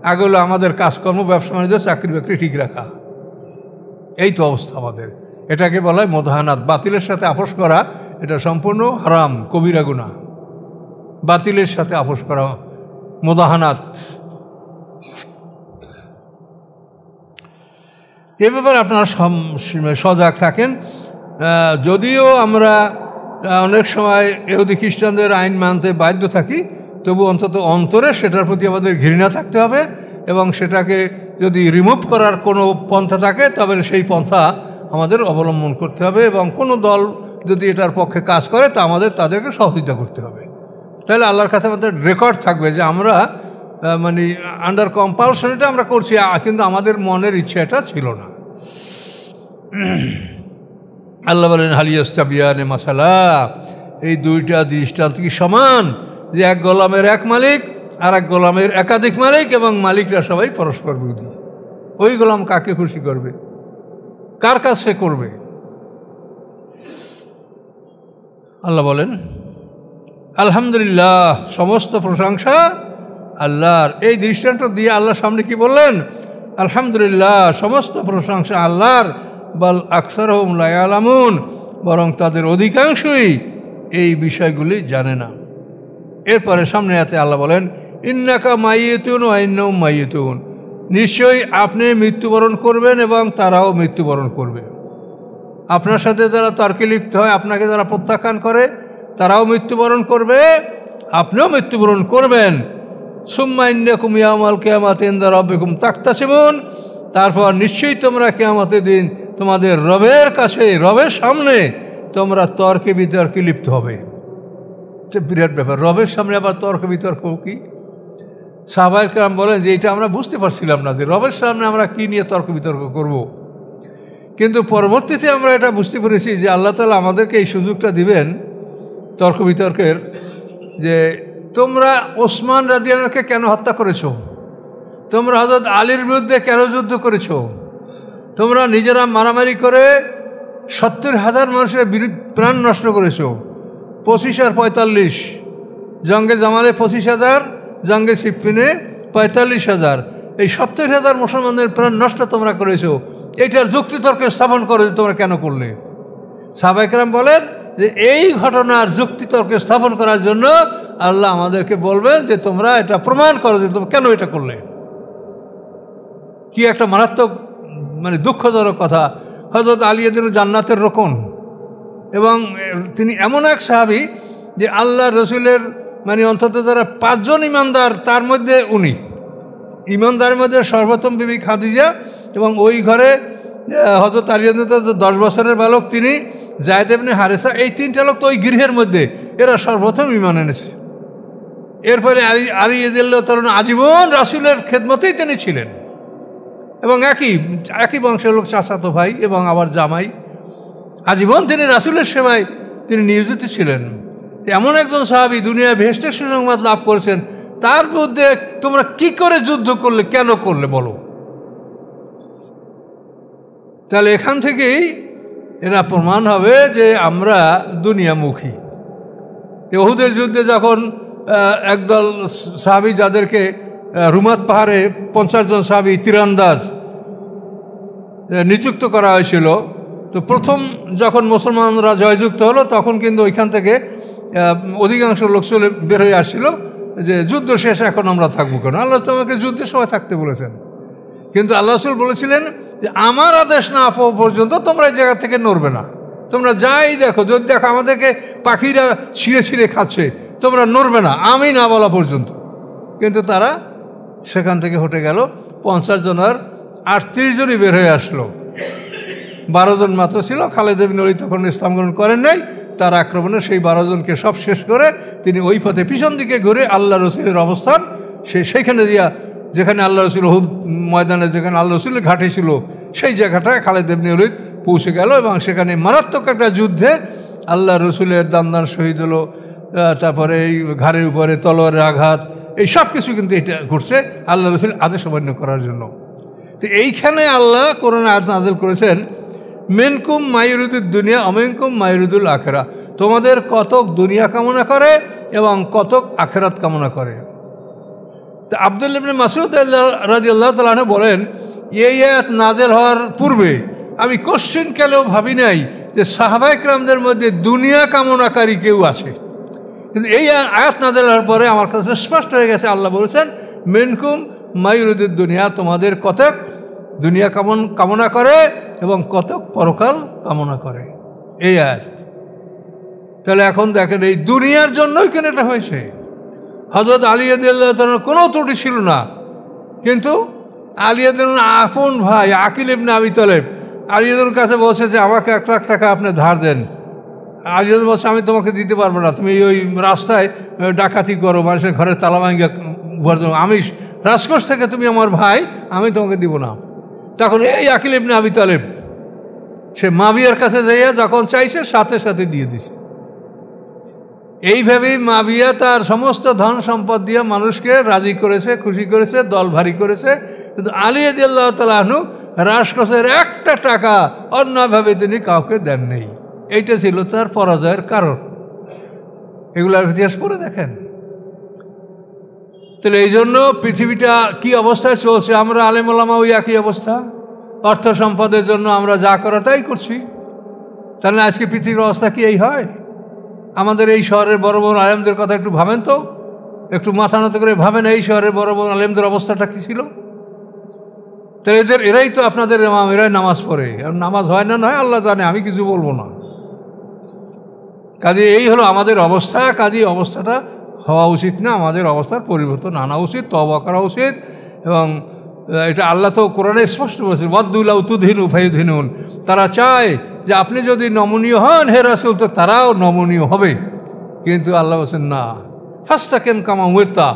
আগে হলো আমাদের কাজকর্ম, ব্যবসা বাণিজ্য, চাকরি বাকরি ঠিক রাখা, এই তো অবস্থা আমাদের। এটাকে বলা হয় মোদাহানাত। বাতিলের সাথে আপোষ করা এটা সম্পূর্ণ হারাম, কবিরা গুনাহ। বাতিলের সাথে আপোষ করা মোদাহানাত। এ ব্যাপারে আপনারা সজাগ থাকেন। যদিও আমরা অনেক সময় ইহুদি খ্রিস্টানদের আইন মানতে বাধ্য থাকি, তবু অন্তত অন্তরে সেটার প্রতি আমাদের ঘৃণা থাকতে হবে, এবং সেটাকে যদি রিমুভ করার কোনো পন্থা থাকে তবে সেই পন্থা আমাদের অবলম্বন করতে হবে, এবং কোনো দল যদি এটার পক্ষে কাজ করে তা আমাদের তাদেরকে সহযোগিতা করতে হবে। তাহলে আল্লাহর কাছে আমাদের রেকর্ড থাকবে যে আমরা মানে আন্ডার কম্পালশনটা আমরা করছি, কিন্তু আমাদের মনের ইচ্ছা এটা ছিল না। আল্লাহ বলেন হালিয়াস্তাবিয়ানে মাসালা, এই দুইটা দৃষ্টান্ত কি সমান যে এক গোলামের এক মালিক আর এক গোলামের একাধিক মালিক, এবং মালিকরা সবাই পরস্পর বিরোধী। ওই গোলাম কাকে খুশি করবে, কার কাজ সে করবে? আল্লাহ বলেন আলহামদুলিল্লাহ, সমস্ত প্রশংসা আল্লাহর। এই দৃষ্টান্ত দিয়ে আল্লাহ সামনে কি বললেন? আলহামদুলিল্লাহ, সমস্ত প্রশংসা আল্লাহর। বাল আকসারহুম লা ইয়ালামুন, বরং তাদের অধিকাংশই এই বিষয়গুলি জানে না। এরপরে সামনে আয়াতে আল্লাহ বলেন ইন্নাকা মাইয়িতুন ওয়া ইন্নাহুম মাইয়িতুন, নিশ্চয়ই আপনি মৃত্যুবরণ করবেন এবং তারাও মৃত্যুবরণ করবে। আপনার সাথে যারা তর্কে লিপ্ত হয়, আপনাকে যারা প্রত্যাখ্যান করে, তারাও মৃত্যুবরণ করবে, আপনিও মৃত্যুবরণ করবেন। সুম্মা ইন্নাকুম ইয়াওমাল কিয়ামাতি ইনদা রাব্বিকুম তাখতাসিমুন, তারপর নিশ্চয়ই তোমরা কিয়ামতের দিন তোমাদের রবের কাছে, রবের সামনে তোমরা তর্কে বিতর্কে লিপ্ত হবে। এটা বিরাট ব্যাপার, রবের সামনে আবার তর্ক বিতর্ক কি? সাহাবায়ে কেরাম বলেন যে এটা আমরা বুঝতে পারছিলাম না যে রবের সামনে আমরা কি নিয়ে তর্ক বিতর্ক করব, কিন্তু পরবর্তীতে আমরা এটা বুঝতে পেরেছি যে আল্লাহ তাআলা আমাদেরকে এই সুযোগটা দিবেন তর্ক বিতর্কের, যে তোমরা ওসমান রাদিয়াল্লাহুকে কেন হত্যা করেছো, তোমরা হযরত আলীর বিরুদ্ধে কেন যুদ্ধ করেছো, তোমরা নিজেরা মারামারি করে ৭০,০০০ মানুষের প্রাণ নষ্ট করেছো। ২৫ আর ৪৫, জঙ্গে জামালে ২৫,০০০, জঙ্গে সিফিনে ৪৫,০০০, এই ৭০,০০০ মুসলমানদের প্রাণ নষ্ট তোমরা করেছো। এইটার যুক্তিতর্ক স্থাপন করে তোমরা কেন করলে? সাহাবায়ে কেরাম বলেন যে এই ঘটনার যুক্তিতর্ক স্থাপন করার জন্য আল্লাহ আমাদেরকে বলবেন যে তোমরা এটা প্রমাণ করো যে তোমরা কেন এটা করলে। কি একটা মারাত্মক মানে দুঃখজনক কথা। হযরত আলী জান্নাতের রোকন, এবং তিনি এমন এক সাহাবী যে আল্লাহ রসুলের মানে অন্তত যারা ৫ জন ইমানদার, তার মধ্যে উনি ইমানদারের মধ্যে সর্বপ্রথম বিবি খাদিজা, এবং ওই ঘরে হযরত আলী 10 বছরের বালক তিনি, যায়েদ ইবনে হারেসা, এই 3টা লোক তো ওই গৃহের মধ্যে এরা সর্বপ্রথম ঈমান এনেছে। এরপরে আলী রাদিয়াল্লাহু তাআলা আজীবন রাসূলের খেদমতেই তিনি ছিলেন, এবং একই বংশের লোক, চাচাতো ভাই এবং আবার জামাই, আজীবন তিনি রাসূলের সেবায় তিনি নিয়োজিত ছিলেন। এমন একজন সাহাবী দুনিয়ায় বেহেশতের সুসংবাদ লাভ করেছেন, তার বিরুদ্ধে তোমরা কি করে যুদ্ধ করলে, কেন করলে বলো? তাহলে এখান থেকেই এরা প্রমাণ হবে যে আমরা দুনিয়ামুখী। উহুদের যুদ্ধে যখন একদল সাহাবী, যাদেরকে রুমাত পাহাড়ে 50 জন সাহাবী তীরন্দাজ নিযুক্ত করা হয়েছিল, তো প্রথম যখন মুসলমানরা জয়যুক্ত হলো তখন কিন্তু ওইখান থেকে অধিকাংশ লোক চলে বের হয়ে আসছিল যে যুদ্ধ শেষ, এখন আমরা থাকবো কেন? আল্লাহ তোমাকে যুদ্ধের সময় থাকতে বলেছেন, কিন্তু আল্লাহ রাসূল বলেছিলেন যে আমার আদেশ না পাওয়া পর্যন্ত তোমরা এই জায়গা থেকে নড়বে না। তোমরা যাই দেখো, যদি দেখো আমাদেরকে পাখিরা ছিঁড়ে ছিঁড়ে খাচ্ছে, তোমরা নড়বে না আমি না বলা পর্যন্ত। কিন্তু তারা সেখান থেকে হটে গেল। 50 জনের 38 জনই বের হয়ে আসলো, 12 জন মাত্র ছিল। খালিদ ইবনে ওলীদ তখন ইসলাম গ্রহণ করেন নাই। তার আক্রমণে সেই 12 জনকে সব শেষ করে তিনি ওই পথে পিছন দিকে ঘুরে আল্লাহ রসুলের অবস্থান সেইখানে দিয়া, যেখানে আল্লাহ রসুল উহুদ ময়দানে যেখানে আল্লাহ রসুলের ঘাঁটি ছিল, সেই জায়গাটায় খালিদ ইবনে ওলীদ পৌঁছে গেল, এবং সেখানে মারাত্মক একটা যুদ্ধে আল্লাহ রসুলের দান শহীদ হলো। তারপরে এই ঘাড়ের উপরে তলোয়ারের আঘাত, এই সব কিছু কিন্তু এটা ঘটছে আল্লাহ রসুল আদেশ অমান্য করার জন্য। তো এইখানে আল্লাহ কোরআনে আয়াত নাযিল করেছেন মিনকুম মায়ুরুদুদ দুনিয়া অমিনকুম মায়ুরুদুল আখেরা, তোমাদের কতক দুনিয়া কামনা করে এবং কতক আখেরাত কামনা করে। তো আব্দুল্লাহ ইবনে মাসউদ রাদিয়াল্লাহু তাআলা আনহু বলেন, এই আয়াত নাযিল হওয়ার পূর্বে আমি কোশ্চেনকালেও ভাবি নাই যে সাহাবায়ে কেরামদের মধ্যে দুনিয়া কামনাকারী কেউ আছে। কিন্তু এই আয়াত নাযিল হওয়ার পরে আমার কাছে স্পষ্ট হয়ে গেছে, আল্লাহ বলেছেন মিনকুম মায়ুরুদুদ দুনিয়া, তোমাদের কতক দুনিয়া কামনা করে এবং কতক পরকাল কামনা করে, এই আয়াত। তাহলে এখন দেখেন এই দুনিয়ার জন্যই কেন এটা হয়েছে। হযরত আলী রাদিয়াল্লাহু তাআলার কোনো ত্রুটি ছিল না, কিন্তু আলী রাদিয়াল্লাহু আপন ভাই আকিল ইবনে আবি তালেব আলী রাদিয়াল্লাহুর কাছে বলছে যে আমাকে 1 লাখ টাকা আপনি ধার দেন। আলী রাদিয়াল্লাহু বলছে আমি তোমাকে দিতে পারবো না, তুমি ওই রাস্তায় ডাকাতি করো, মানুষের ঘরে তালা ভাঙিয়ে আমি রাজকোষ থেকে, তুমি আমার ভাই, আমি তোমাকে দিব না। তখন এই আকিল ইবনে আবি তালেব সে মাবিয়ার কাছে যাইয়া যখন চাইছে সাথে সাথে দিয়ে দিছে। এইভাবেই মাবিয়া তার সমস্ত ধন সম্পদ দিয়ে মানুষকে রাজি করেছে, খুশি করেছে, দল ভারী করেছে। কিন্তু আলী রাদিয়াল্লাহু তাআলা আনহু রাজকোষের 1টা টাকা অন্যভাবে তিনি কাউকে দেন নেই। এইটা ছিল তার পরাজয়ের কারণ। এগুলার ইতিহাস পড়ে দেখেন। তাহলে এই জন্য পৃথিবীটা কি অবস্থায় চলছে, আমরা আলেম ওলামা ওই একই অবস্থা, অর্থ সম্পদের জন্য আমরা যা করা তাই করছি। তাহলে আজকে পৃথিবীর অবস্থা কি এই হয়? আমাদের এই শহরের বড় বড় আলেমদের কথা একটু ভাবেন তো, একটু মাথা নত করে ভাবেন এই শহরের বড় বড় আলেমদের অবস্থাটা কী ছিল। তাহলে এরাই তো আপনাদের ইমাম, এরাই নামাজ পড়ে, আর নামাজ হয় না নয় আল্লাহ জানে, আমি কিছু বলবো না। কাজে এই হলো আমাদের অবস্থা। কাজে অবস্থাটা হওয়া উচিত না, আমাদের অবস্থার পরিবর্তন আনা উচিত, তওবা করা উচিত। এবং এটা আল্লাহ তো কোরআনে স্পষ্ট বলেছেন, ওয়াদ্দুলাউ তুদহিনু ফায়ুদহিনুন, তারা চায় যে আপনি যদি নমনীয় হন হে রাসূল তো তারাও নমনীয় হবে। কিন্তু আল্লাহ বলছেন না, ফাস্তাকিম কামা উমিরতা,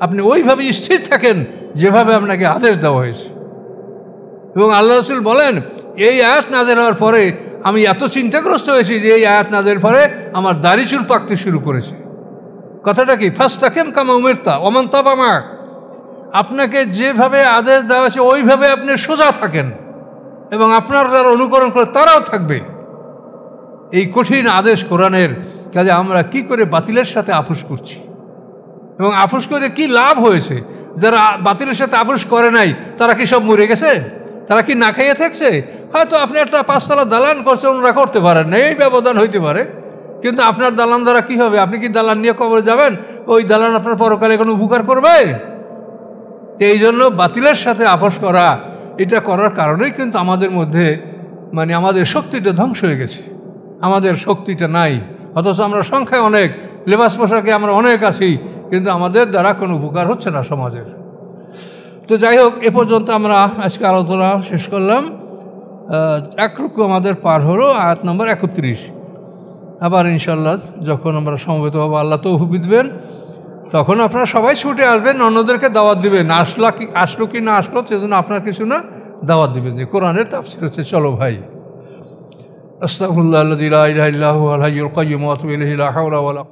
আপনি ওইভাবে স্থির থাকেন যেভাবে আপনাকে আদেশ দেওয়া হয়েছে। এবং আল্লাহ রাসূল বলেন এই আয়াত নাযিল হওয়ার পরে আমি এত চিন্তাগ্রস্ত হয়েছি যে এই আয়াত নাযিল পরে আমার দাড়ি চুল পাকতে শুরু করেছে। কথাটা কি? ফাস্তাকিম কামা উমিরতা ওমান তাবা মাক, আপনাকে যেভাবে আদেশ দেওয়া হয়েছে ওইভাবে আপনি সোজা থাকেন এবং আপনার যারা অনুকরণ করে তারাও থাকবে। এই কঠিন আদেশ কোরআনের। কাজে আমরা কি করে বাতিলের সাথে আপোষ করছি এবং আপোষ করে কি লাভ হয়েছে? যারা বাতিলের সাথে আপোষ করে নাই তারা কি সব মরে গেছে? তারা কি না খাইয়ে থাকছে? হয়তো আপনি একটা 5 তলা দালান করছেন, ওনারা করতে পারেন না, এই ব্যবধান হইতে পারে। কিন্তু আপনার দালান দ্বারা কী হবে? আপনি কি দালান নিয়ে কবরে যাবেন? ওই দালান আপনার পরকালে কোনো উপকার করবে? এই জন্য বাতিলের সাথে আপোষ করা, এটা করার কারণেই কিন্তু আমাদের মধ্যে আমাদের শক্তিটা ধ্বংস হয়ে গেছে, আমাদের শক্তিটা নাই। অথচ আমরা সংখ্যায় অনেক, লেবাস পোশাকে আমরা অনেক আছি, কিন্তু আমাদের দ্বারা কোনো উপকার হচ্ছে না সমাজের। তো যাই হোক, এ পর্যন্ত আমরা আজকে আলোচনা শেষ করলাম। 1 রুকু আমাদের পার হলো, আয়াত নম্বর 31। আবার ইনশাল্লাহ যখন আমরা সমবেত হবো, আল্লাহ তৌফিক দিবেন, তখন আপনারা সবাই ছুটে আসবেন, অন্যদেরকে দাওয়াত দিবেন। আসলো কি না আসলো সেজন্য আপনার কিছু না, দাওয়াত দিবেন যে কোরআনের তাফসীর হচ্ছে, চলো ভাই। আস্তাগফিরুল্লাহ আল্লাযী লা ইলাহা ইল্লা হুয়াল হাইয়ুল কাইয়্যুম ওয়া আতুবু ইলাইহি লা হাওলা ওয়া লা